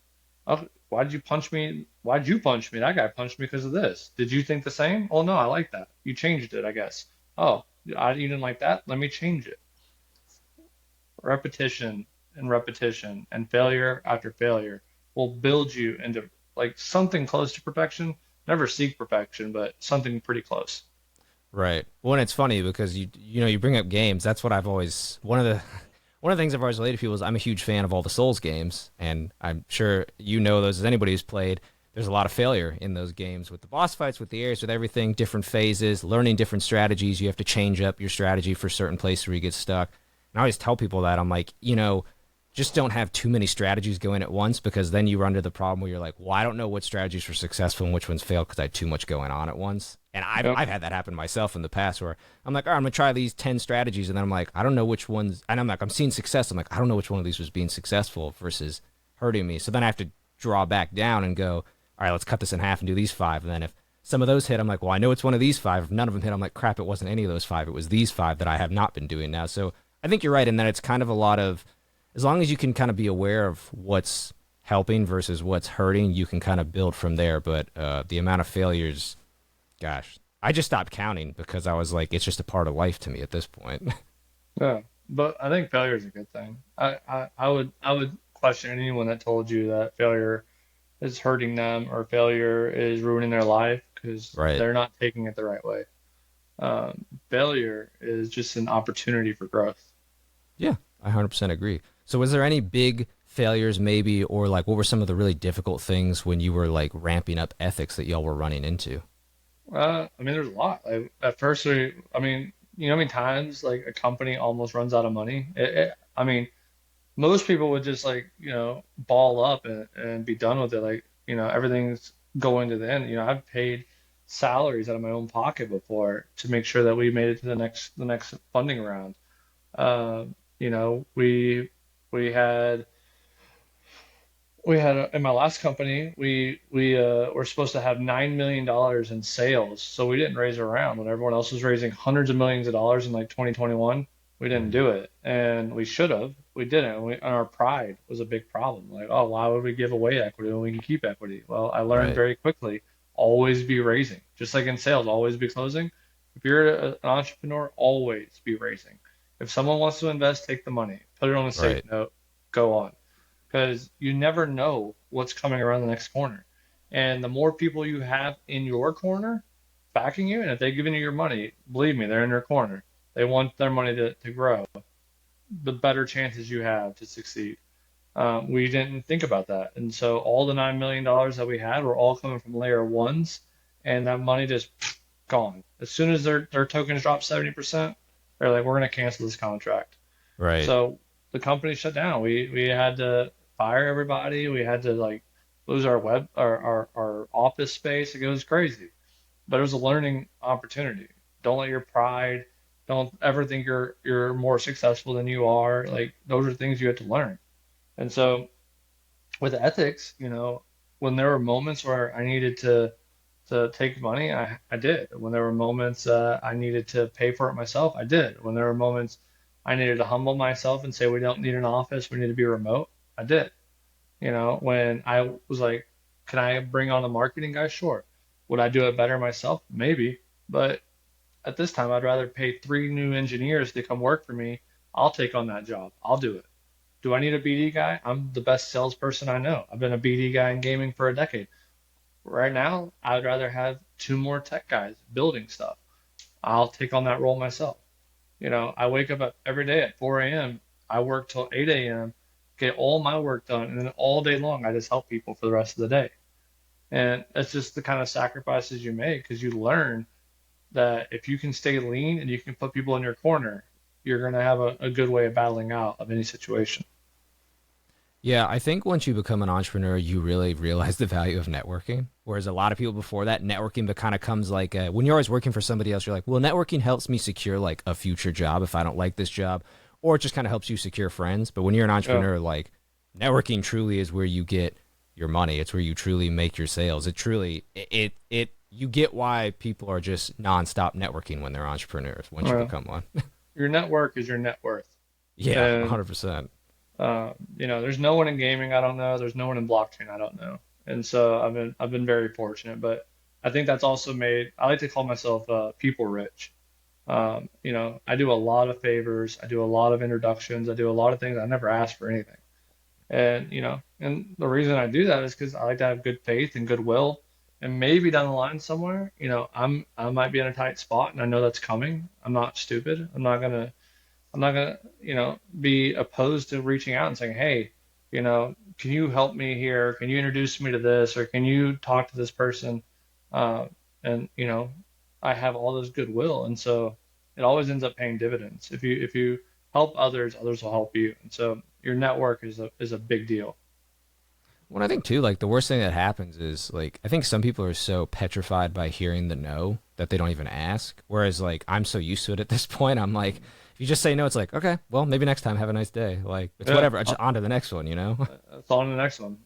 Oh, why did you punch me? Why'd you punch me? That guy punched me because of this. Did you think the same? Oh, no, I like that. You changed it, I guess. Oh, you didn't like that? Let me change it. Repetition and repetition and failure after failure will build you into like something close to perfection. Never seek perfection, but something pretty close. Right. Well, and it's funny because you bring up games. That's what I've always one of the things I've always related to people is I'm a huge fan of all the Souls games, and I'm sure you know those as anybody who's played. There's a lot of failure in those games with the boss fights, with the areas, with everything, different phases, learning different strategies. You have to change up your strategy for certain places where you get stuck. And I always tell people that I'm like, just don't have too many strategies going at once because then you run into the problem where you're like, well, I don't know what strategies were successful and which ones failed because I had too much going on at once. And I've, Yep. I've had that happen myself in the past where I'm like, all right, I'm going to try these 10 strategies. And then I'm like, I don't know which ones. And I'm like, I'm seeing success. I'm like, I don't know which one of these was being successful versus hurting me. So then I have to draw back down and go, all right, let's cut this in half and do these five. And then if some of those hit, I'm like, well, I know it's one of these five. If none of them hit, I'm like, crap, it wasn't any of those five. It was these five that I have not been doing now. So I think you're right in that it's kind of a lot of, as long as you can kind of be aware of what's helping versus what's hurting, you can kind of build from there. But the amount of failures, gosh, I just stopped counting because I was like, it's just a part of life to me at this point. Yeah. But I think failure is a good thing. I would question anyone that told you that failure is hurting them or failure is ruining their life because Right. they're not taking it the right way. Failure is just an opportunity for growth. Yeah, I 100% agree. So, was there any big failures, maybe, or like what were some of the really difficult things when you were like ramping up ethics that y'all were running into? I mean, there's a lot. Like, at first, I mean, you know how many times like a company almost runs out of money? I mean, most people would just like, ball up and be done with it. Like, everything's going to the end. I've paid salaries out of my own pocket before to make sure that we made it to the next funding round. Uh, you know, we had in my last company, we were supposed to have $9 million in sales, so we didn't raise a round when everyone else was raising hundreds of millions of dollars in like 2021. We didn't Mhm. do it, and we should have. We didn't. And our pride was a big problem. Like, oh, why would we give away equity when we can keep equity? Well, I learned Right. very quickly, always be raising. Just like in sales, always be closing. If you're an entrepreneur, always be raising. If someone wants to invest, take the money, put it on a safe Right. note, go on because you never know what's coming around the next corner. And the more people you have in your corner backing you, and if they've given you your money, believe me, they're in your corner. They want their money to grow. The better chances you have to succeed. We didn't think about that. And so all the $9 million that we had were all coming from layer ones, and that money just gone. As soon as their tokens dropped 70%, they're like, we're going to cancel this contract. Right. So the company shut down. We had to fire everybody. We had to like lose our office space. It was crazy, but it was a learning opportunity. Don't let your pride, don't ever think you're more successful than you are. Like those are things you have to learn. And so with ethics, when there were moments where I needed to take money, I did. When there were moments I needed to pay for it myself, I did. When there were moments I needed to humble myself and say we don't need an office, we need to be remote, I did. When I was like, can I bring on a marketing guy? Sure. Would I do it better myself? Maybe. But at this time, I'd rather pay three new engineers to come work for me. I'll take on that job. I'll do it. Do I need a BD guy? I'm the best salesperson I know. I've been a BD guy in gaming for a decade. Right now, I would rather have two more tech guys building stuff. I'll take on that role myself. I wake up every day at 4 a.m. I work till 8 a.m., get all my work done, and then all day long I just help people for the rest of the day. And that's just the kind of sacrifices you make because you learn that if you can stay lean and you can put people in your corner, you're going to have a good way of battling out of any situation. Yeah, I think once you become an entrepreneur, you really realize the value of networking. Whereas a lot of people before that, networking kind of comes like when you're always working for somebody else, you're like, well, networking helps me secure like a future job if I don't like this job, or it just kind of helps you secure friends. But when you're an Yeah, entrepreneur, like networking truly is where you get your money. It's where you truly make your sales. It truly, you get why people are just nonstop networking when they're entrepreneurs once you well, become one. your network is your net worth. Yeah, And 100%. there's no one in gaming I don't know. There's no one in blockchain I don't know. And so I've been very fortunate, but I think that's also made. I like to call myself people rich. I do a lot of favors. I do a lot of introductions. I do a lot of things. I never ask for anything. And the reason I do that is because I like to have good faith and goodwill. And maybe down the line somewhere, I might be in a tight spot and I know that's coming. I'm not stupid. I'm not gonna, be opposed to reaching out and saying, hey, can you help me here? Can you introduce me to this, or can you talk to this person? Uh, and I have all this goodwill, and so it always ends up paying dividends. If you help others, others will help you, and so your network is a big deal. Well, I think too, like the worst thing that happens is like I think some people are so petrified by hearing the no that they don't even ask. Whereas like I'm so used to it at this point, I'm like, if you just say no, it's like okay, well maybe next time. Have a nice day. Like it's Yeah, whatever. Just on to the next one, you know? that's on to the next one.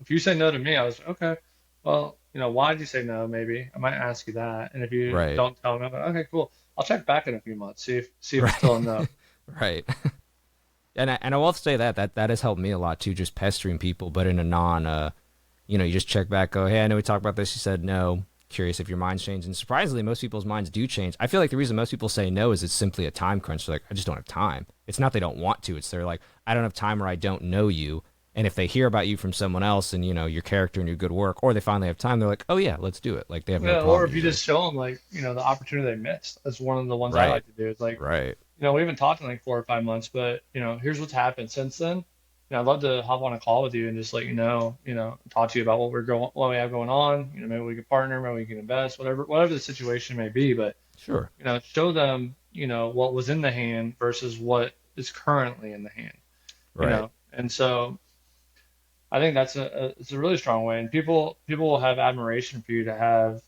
If you say no to me, I was okay. Well, why did you say no? Maybe I might ask you that, and if you Right, don't tell me, I'm like, okay, cool. I'll check back in a few months, see if it's right, still a no. right. And I will say that has helped me a lot too, just pestering people, but in a non you just check back, go, hey, I know we talked about this. You said no. Curious if your mind's changed. And surprisingly, most people's minds do change. I feel like the reason most people say no is it's simply a time crunch. They're like, I just don't have time. It's not they don't want to. It's they're like, I don't have time or I don't know you. And if they hear about you from someone else and, your character and your good work, or they finally have time, they're like, oh, yeah, let's do it. Like they have no Yeah, or problem if you usually. just show them like, the opportunity they missed. That's one of the ones I Right. like to do. It's like, Right. we haven't talked in like 4 or 5 months, but here's what's happened since then. I'd love to hop on a call with you and just let talk to you about what we have going on. Maybe we can partner, maybe we can invest, whatever the situation may be. But Sure. show them, what was in the hand versus what is currently in the hand. Right. And so I think it's a really strong way, and people will have admiration for you to have,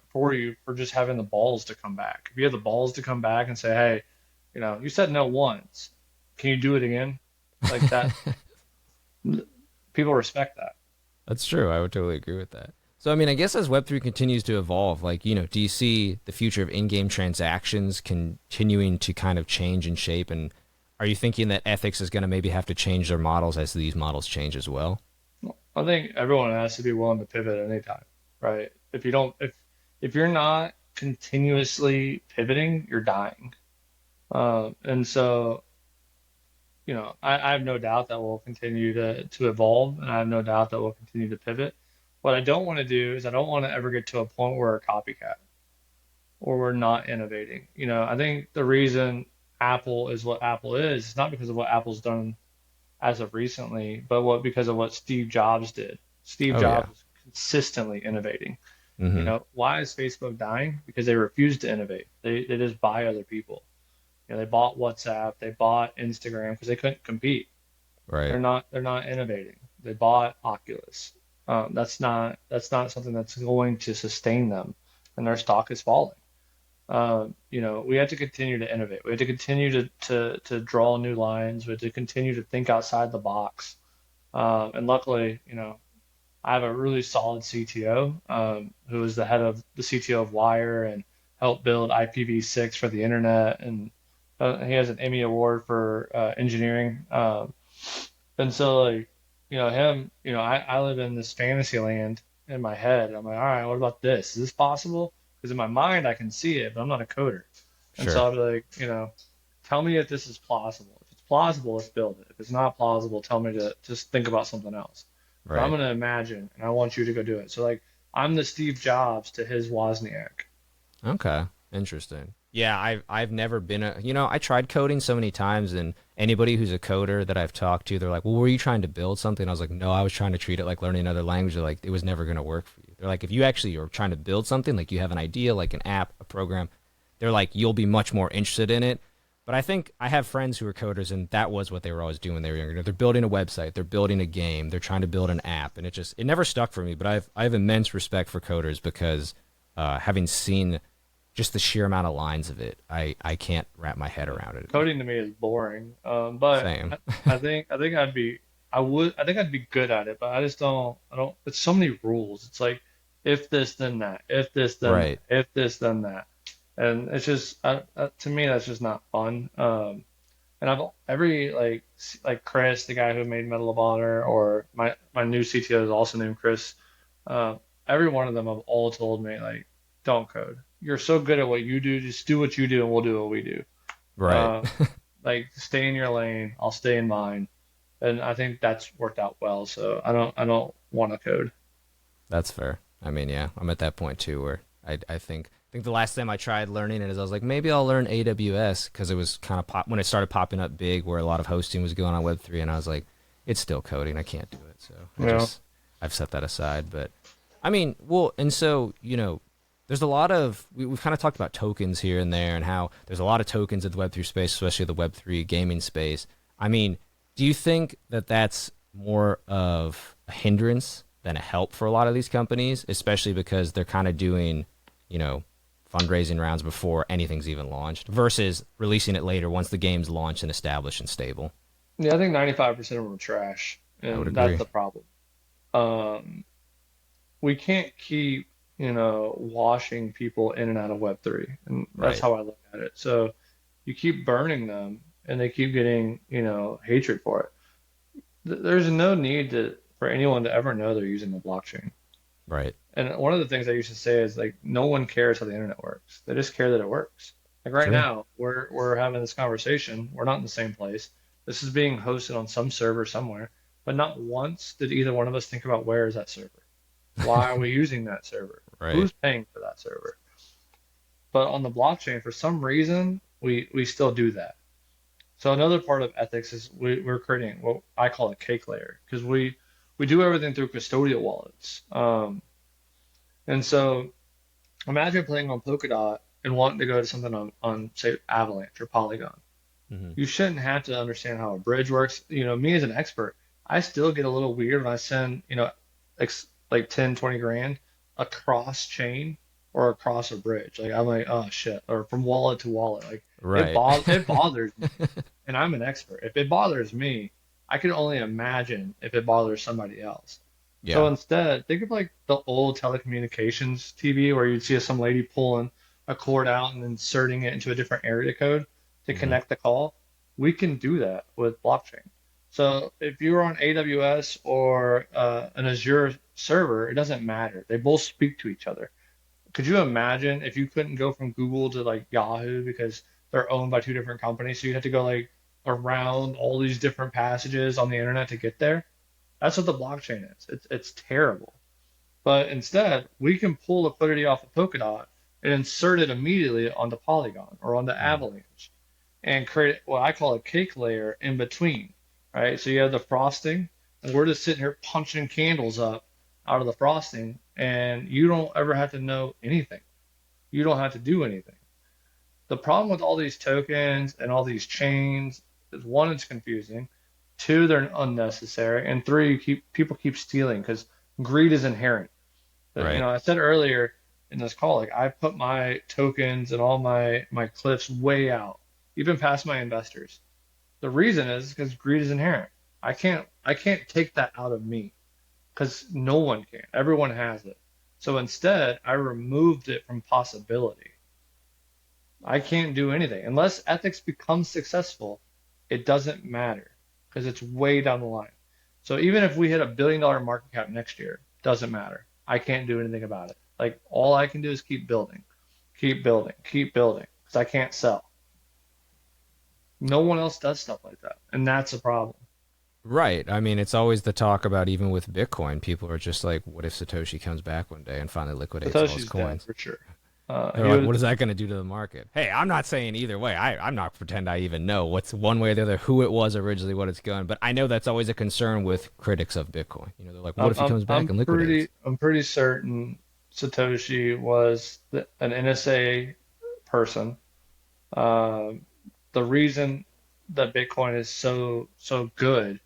for you for just having the balls to come back. If you have the balls to come back and say, hey, you said no once, can you do it again? Like that, people respect that. That's true. I would totally agree with that. So, I mean, I guess as Web3 continues to evolve, like, do you see the future of in game transactions continuing to kind of change and shape? And are you thinking that ethics is going to maybe have to change their models as these models change as well? I think everyone has to be willing to pivot at any time, right? If you don't, if you're not continuously pivoting, you're dying. And so I have no doubt that we'll continue to evolve, and I have no doubt that we'll continue to pivot. What I don't want to do is I don't want to ever get to a point where we're a copycat or we're not innovating. I think the reason Apple is what Apple is not because of what Apple's done as of recently, but because of what Steve Jobs did. Steve Oh, yeah. Jobs was consistently innovating. Hmm. Why is Facebook dying? Because they refuse to innovate. They just buy other people. They bought WhatsApp, they bought Instagram because they couldn't compete. Right. They're not innovating. They bought Oculus. That's not something that's going to sustain them, and their stock is falling. We have to continue to innovate. We have to continue to draw new lines. We have to continue to think outside the box. And luckily, I have a really solid CTO who is the head of the CTO of Wire and helped build IPv6 for the internet. And he has an Emmy Award for engineering. And so, like, him, I live in this fantasy land in my head. I'm like, all right, what about this? Is this possible? Because in my mind, I can see it, but I'm not a coder. And so Sure. I'll be like, tell me if this is plausible. If it's plausible, let's build it. If it's not plausible, tell me to just think about something else. But I'm Right. gonna imagine, and I want you to go do it. So like, I'm the Steve Jobs to his Wozniak. Okay. Interesting. Yeah, I've never been a, I tried coding so many times, and anybody who's a coder that I've talked to, they're like, "Well, were you trying to build something?" I was like, "No, I was trying to treat it like learning another language." They're like, "It was never going to work for you." They're like, "If you actually are trying to build something, like you have an idea, like an app, a program, they're like, you'll be much more interested in it." But I think I have friends who are coders, and that was what they were always doing when they were younger. They're building a website, they're building a game, they're trying to build an app, and it never stuck for me. But I have immense respect for coders because having seen just the sheer amount of lines of it, I can't wrap my head around it. Coding to me is boring. But Same. I think I think I'd be good at it, but I don't. It's so many rules. It's like if this then that, if this then that, Right. if this then that, and it's just to me that's just not fun. And I've every like Chris, the guy who made Medal of Honor, or my new CTO is also named Chris. Uh, every one of them have all told me like, don't code. You're so good at what you do. Just do what you do, and we'll do what we do. Right. Uh, like stay in your lane. I'll stay in mine, and I think that's worked out well. So I don't want to code. That's fair. I mean, yeah, I'm at that point too where I think the last time I tried learning it is I was like, maybe I'll learn AWS because it was kind of when it started popping up big where a lot of hosting was going on Web3, and I was like, it's still coding. I can't do it. So Yeah. I've set that aside. But I mean, well, and so, there's a lot of, we've kind of talked about tokens here and there and how there's a lot of tokens in the Web3 space, especially the Web3 gaming space. I mean, do you think that that's more of a hindrance than a help for a lot of these companies, especially because they're kind of doing, you know, fundraising rounds before anything's even launched versus releasing it later once the game's launched and established and stable? Yeah, I think 95% of them are trash, I would and that's agree. the problem. Um, we can't keep, washing people in and out of Web3. And that's Right. how I look at it. So you keep burning them and they keep getting, hatred for it. There's no need for anyone to ever know they're using the blockchain. Right. And one of the things I used to say is like, no one cares how the internet works. They just care that it works. Like right True. now, we're having this conversation. We're not in the same place. This is being hosted on some server somewhere, but not once did either one of us think about where is that server? Why are we using that server? Right. Who's paying for that server? But on the blockchain, for some reason, we still do that. So another part of ethics is we're creating what I call a cake layer because we do everything through custodial wallets. And so imagine playing on Polkadot and wanting to go to something on say Avalanche or Polygon. Hmm. You shouldn't have to understand how a bridge works. Me as an expert, I still get a little weird when I send, like 10, 20 grand across chain or across a bridge. Like I'm like, oh shit, or from wallet to wallet. Like Right. it bothers me, and I'm an expert. If it bothers me, I can only imagine if it bothers somebody else. So Yeah. instead, think of like the old telecommunications TV where you'd see some lady pulling a cord out and inserting it into a different area code to Hmm. connect the call. We can do that with blockchain. So if you're on AWS or an Azure server, it doesn't matter. They both speak to each other. Could you imagine if you couldn't go from Google to like Yahoo because they're owned by two different companies? So you have to go like around all these different passages on the internet to get there. That's what the blockchain is. It's terrible. But instead, we can pull liquidity off of Polkadot and insert it immediately onto Polygon or onto Hmm. Avalanche and create what I call a cake layer in between, right? So you have the frosting, and we're just sitting here punching candles up out of the frosting, and you don't ever have to know anything. You don't have to do anything. The problem with all these tokens and all these chains is one, it's confusing. Two, they're unnecessary. And three, people keep stealing because greed is inherent. Right. I said earlier in this call, like I put my tokens and all my cliffs way out, even past my investors. The reason is because greed is inherent. I can't take that out of me because no one can. Everyone has it. So instead, I removed it from possibility. I can't do anything. Unless ethics becomes successful, it doesn't matter because it's way down the line. So even if we hit $1 billion market cap next year, doesn't matter. I can't do anything about it. Like all I can do is keep building, keep building, keep building because I can't sell. No one else does stuff like that, and that's a problem. Right. I mean, it's always the talk about even with Bitcoin, people are just like, what if Satoshi comes back one day and finally liquidates all his Satoshi's dead coins? for sure. They're He like, was what is that going to do to the market? Hey, I'm not saying either way. I'm not pretend I even know what's one way or the other who it was originally, what it's going. But I know that's always a concern with critics of Bitcoin. You know, they're like, what if he comes back and liquidates? I'm pretty certain Satoshi was an NSA person. Um, the reason that Bitcoin is so good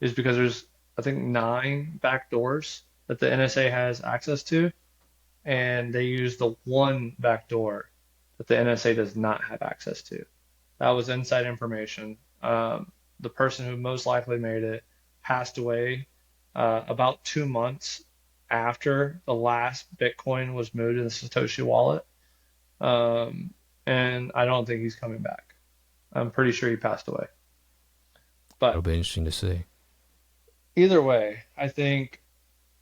is because there's I think 9 backdoors that the NSA has access to, and they use the one backdoor that the NSA does not have access to. That was inside information. The person who most likely made it passed away about 2 months after the last Bitcoin was moved in the Satoshi wallet. Um, and I don't think he's coming back. I'm pretty sure he passed away. It'll But be interesting to see. either way,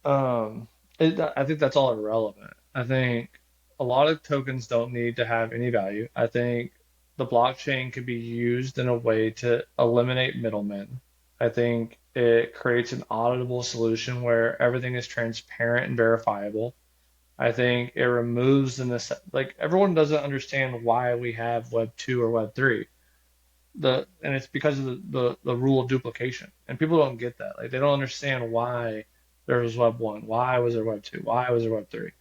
um, I think that's all irrelevant. I think a lot of tokens don't need to have any value. I think the blockchain could be used in a way to eliminate middlemen. I think it creates an auditable solution where everything is transparent and verifiable. I think it removes like everyone doesn't understand why we have Web 2 or Web 3. And it's because of the rule of duplication. And people don't get that. Like they don't understand why there was Web 1, why was there Web 2, why was there Web 3,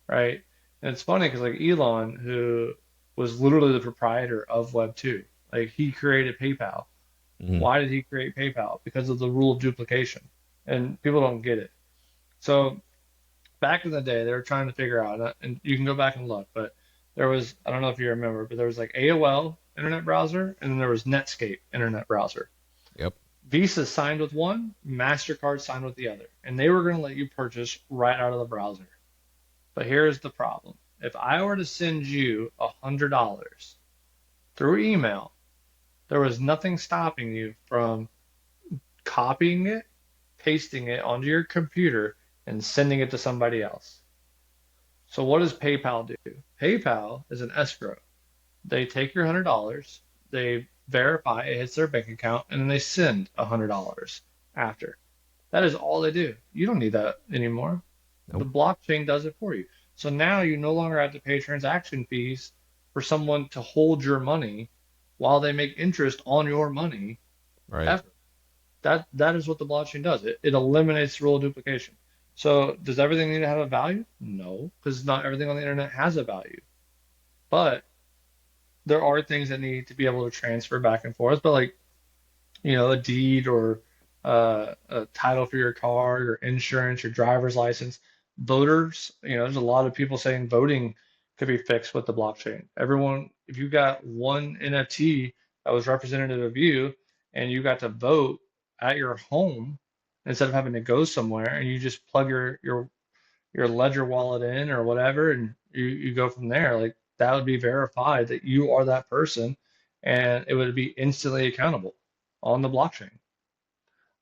right? And it's funny because like Elon, who was literally the proprietor of Web 2, like he created PayPal. Hmm. Why did he create PayPal? Because of the rule of duplication. And people don't get it. So back in the day, they were trying to figure out, and you can go back and look, but there was, I don't know if you remember, but there was like AOL internet browser, and then there was Netscape internet browser. Yep. Visa signed with one, MasterCard signed with the other, and they were going to let you purchase right out of the browser. But here's the problem. If I were to send you $100 through email, there was nothing stopping you from copying it, pasting it onto your computer, and sending it to somebody else. So what does PayPal do? PayPal is an escrow. They take your $100, they verify it hits their bank account, and then they send $100 after. That is all they do. You don't need that anymore. The Nope. blockchain does it for you. So now you no longer have to pay transaction fees for someone to hold your money while they make interest on your money Right. ever. That is what the blockchain does. It eliminates rule duplication. So does everything need to have a value? No, because not everything on the internet has a value. But there are things that need to be able to transfer back and forth. But like a deed or a title for your car, your insurance, your driver's license, voters. There's a lot of people saying voting could be fixed with the blockchain. Everyone, if you got one NFT that was representative of you, and you got to vote at your home instead of having to go somewhere, and you just plug your Ledger wallet in or whatever, and you go from there. Like that would be verified that you are that person, and it would be instantly accountable on the blockchain.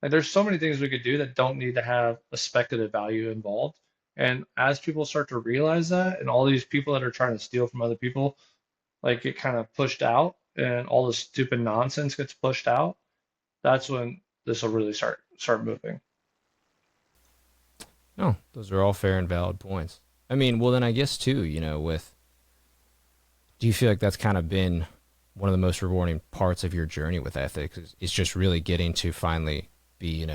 Like there's so many things we could do that don't need to have a speculative value involved. And as people start to realize that, and all these people that are trying to steal from other people, like get kind of pushed out, and all the stupid nonsense gets pushed out, that's when this will really start moving. No, those are all fair and valid points. I mean, well, then I guess too, with do you feel like that's kind of been one of the most rewarding parts of your journey with ethics is just really getting to finally be,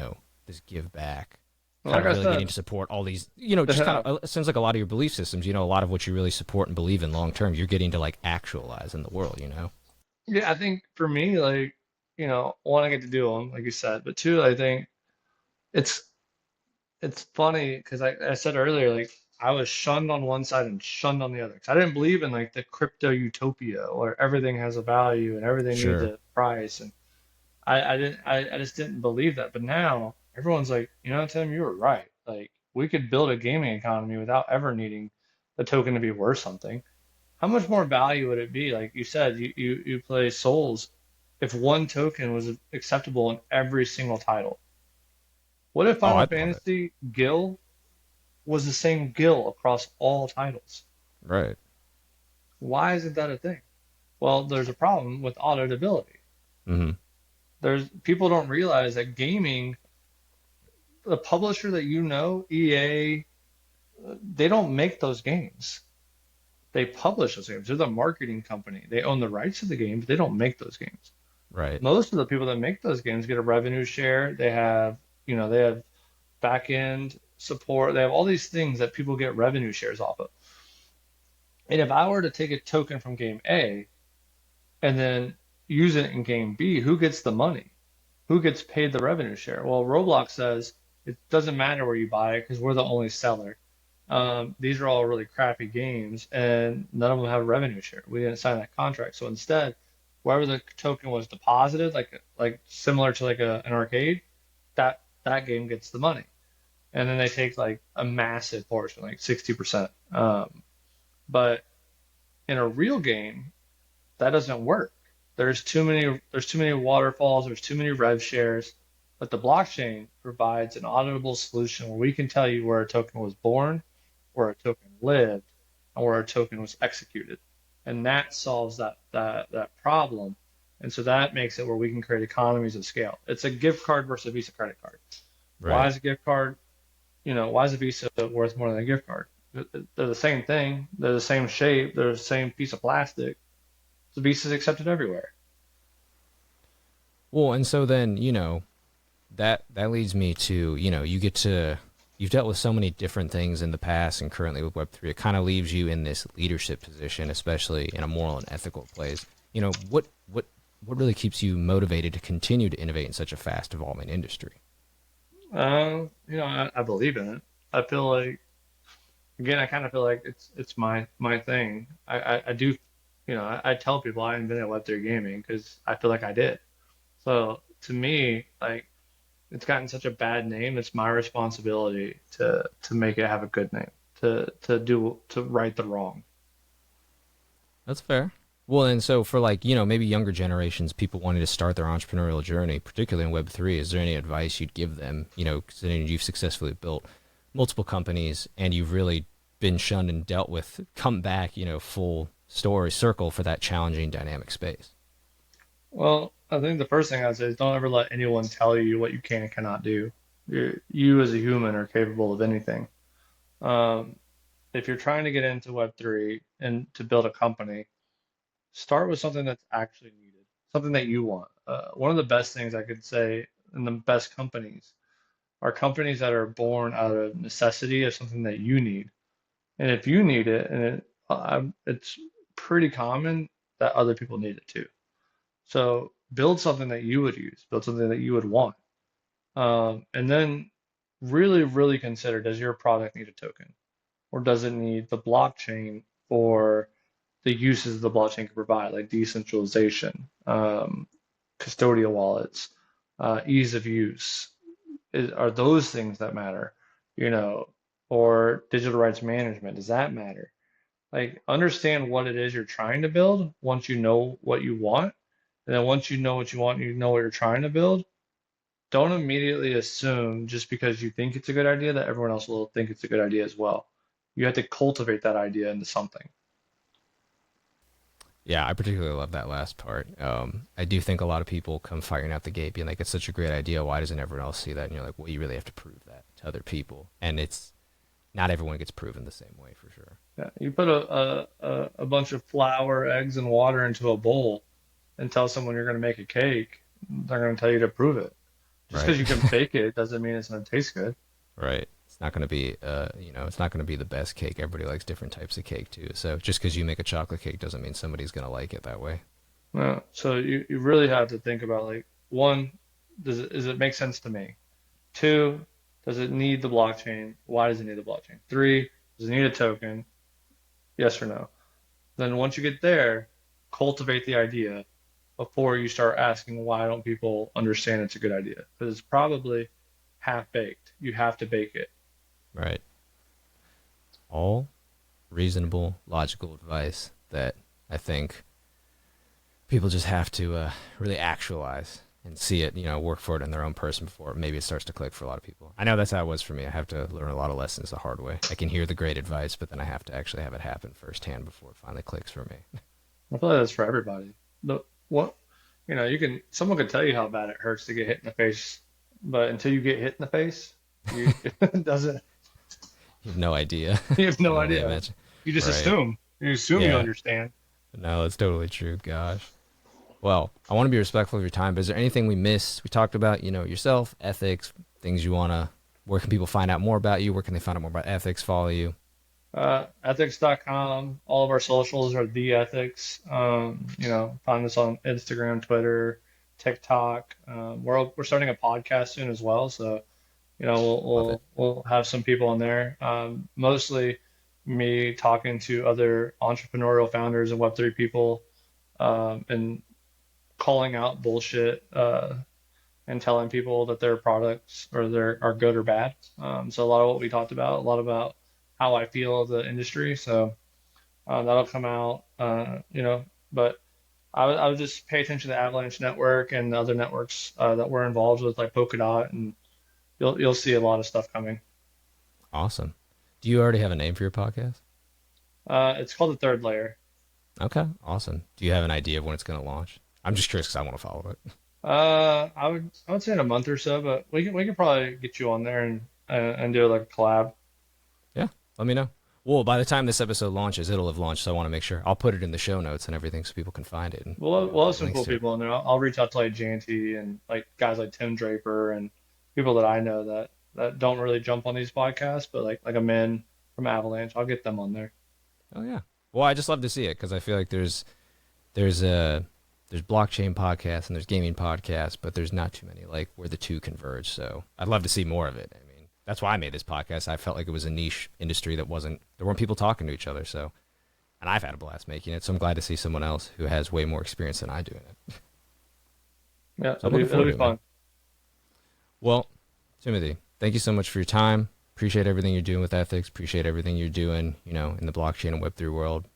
this give back, kind Like of I really getting said, to support all these, just kind of, it seems like a lot of your belief systems, a lot of what you really support and believe in long term, you're getting to like actualize in the world. yeah, I think for me, like, one, I get to do them, like you said, but two, I think it's it's funny because I said earlier, like I was shunned on one side and shunned on the other. 'Cause I didn't believe in like the crypto utopia where everything has a value and everything needs Sure. a price. And I just didn't believe that. But now everyone's like, Tim, you were right. Like we could build a gaming economy without ever needing the token to be worth something. How much more value would it be? Like you said, you play Souls. If one token was acceptable in every single title, what if Oh, Final I'd love it. Fantasy Gil was the same Gil across all titles? Right. Why isn't that a thing? Well, there's a problem with auditability. Mm-hmm. There's people don't realize that gaming, the publisher that you know, EA, they don't make those games. They publish those games. They're the marketing company. They own the rights to the game, but they don't make those games. Right. Most of the people that make those games get a revenue share. They have, they have back end support. They have all these things that people get revenue shares off of. And if I were to take a token from game A and then use it in game B, who gets the money? Who gets paid the revenue share? Well, Roblox says it doesn't matter where you buy it because we're the only seller. These are all really crappy games, and none of them have a revenue share. We didn't sign that contract, so instead, wherever the token was deposited, like similar to like an arcade, that game gets the money, and then they take like a massive portion, like 60%. But in a real game, that doesn't work. There's too many waterfalls, there's too many rev shares, but the blockchain provides an auditable solution where we can tell you where a token was born, where a token lived, and where a token was executed. And that solves that problem. And so that makes it where we can create economies of scale. It's a gift card versus a Visa credit card. Why Right. is a gift card, why is a Visa worth more than a gift card? They're the same thing. They're the same shape. They're the same piece of plastic. The Visa is accepted everywhere. Well, and so then, that leads me to, you've dealt with so many different things in the past and currently with Web3. It kind of leaves you in this leadership position, especially in a moral and ethical place. What really keeps you motivated to continue to innovate in such a fast evolving industry? I believe in it. I feel like again, I kind of feel like it's my thing. I do, I tell people I invented Web3 gaming because I feel like I did. So to me, like it's gotten such a bad name. It's my responsibility to make it have a good name, to right the wrong. That's fair. Well, and so for like, maybe younger generations, people wanting to start their entrepreneurial journey, particularly in Web3, is there any advice you'd give them, considering you've successfully built multiple companies and you've really been shunned and dealt with, come back, full story circle for that challenging dynamic space? Well, I think the first thing I'd say is don't ever let anyone tell you what you can and cannot do. You as a human are capable of anything. Um, if you're trying to get into Web3 and to build a company, start with something that's actually needed, something that you want. One of the best things I could say, and the best companies are companies that are born out of necessity of something that you need. And if you need it, it's pretty common that other people need it too. So build something that you would use, build something that you would want. And then really, really consider, does your product need a token? Or does it need the blockchain for the uses the blockchain can provide, like decentralization, custodial wallets, ease of use? Are those things that matter? You know, or digital rights management, does that matter? Like, understand what it is you're trying to build once you know what you want. And then once you know what you want, you know what you're trying to build. Don't immediately assume just because you think it's a good idea that everyone else will think it's a good idea as well. You have to cultivate that idea into something. Yeah, I particularly love that last part. I do think a lot of people come firing out the gate being like, it's such a great idea. Why doesn't everyone else see that? And you're like, well, you really have to prove that to other people. And it's not everyone gets proven the same way for sure. Yeah, you put a bunch of flour, eggs, and water into a bowl and tell someone you're going to make a cake, they're going to tell you to prove it. Just Right. because you can bake it doesn't mean it's going to taste good. Right. It's not going to be, it's not going to be the best cake. Everybody likes different types of cake too. So just because you make a chocolate cake doesn't mean somebody's going to like it that way. No, so you really have to think about like one, does it make sense to me? Two, does it need the blockchain? Why does it need the blockchain? Three, does it need a token? Yes or no? Then once you get there, cultivate the idea before you start asking why don't people understand it's a good idea? Because it's probably half baked. You have to bake it. Right. All reasonable, logical advice that I think people just have to really actualize and see it, work for it in their own person before maybe it starts to click for a lot of people. I know that's how it was for me. I have to learn a lot of lessons the hard way. I can hear the great advice, but then I have to actually have it happen firsthand before it finally clicks for me. I feel like that's for everybody. The what you can someone could tell you how bad it hurts to get hit in the face, but until you get hit in the face, you it doesn't You have no idea. you have I can no only idea. imagine. You just Right. assume. You assume you Yeah. understand. No, it's totally true. Gosh. Well, I want to be respectful of your time, but is there anything we missed? We talked about, yourself, ethics, things you want to, where can people find out more about you? Where can they find out more about ethics, follow you? Ethics.com. All of our socials are the ethics. Find us on Instagram, Twitter, TikTok. We're starting a podcast soon as well, so we'll Love it. we'll have some people on there. Mostly me talking to other entrepreneurial founders and Web3 people, and calling out bullshit, and telling people that their products or their are good or bad. So a lot of what we talked about, a lot about how I feel of the industry. So that'll come out, but I would just pay attention to the Avalanche Network and the other networks that we're involved with, like Polkadot, and you'll see a lot of stuff coming. Awesome. Do you already have a name for your podcast? It's called the Third Layer. Okay. Awesome. Do you have an idea of when it's going to launch? I'm just curious because I want to follow it. I would say in a month or so, but we can probably get you on there and do like a collab. Yeah. Let me know. Well, by the time this episode launches, it'll have launched. So I want to make sure I'll put it in the show notes and everything so people can find it and We'll have put some links cool to it. people in there. I'll reach out to like JNT and like guys like Tim Draper and people that I know that don't really jump on these podcasts, but like a man from Avalanche, I'll get them on there. Oh yeah. Well, I just love to see it because I feel like there's a there's blockchain podcasts and there's gaming podcasts, but there's not too many like where the two converge. So I'd love to see more of it. I mean, that's why I made this podcast. I felt like it was a niche industry that wasn't there weren't people talking to each other. So and I've had a blast making it. So I'm glad to see someone else who has way more experience than I do in it. Yeah, So I'm looking it'll forward be to it, man. fun. Well, Timothy, thank you so much for your time. Appreciate everything you're doing with ethics. Appreciate everything you're doing, in the blockchain and Web3 world.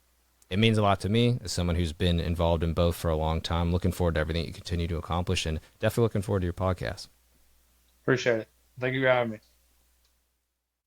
It means a lot to me as someone who's been involved in both for a long time. Looking forward to everything you continue to accomplish and definitely looking forward to your podcast. Appreciate it. Thank you for having me.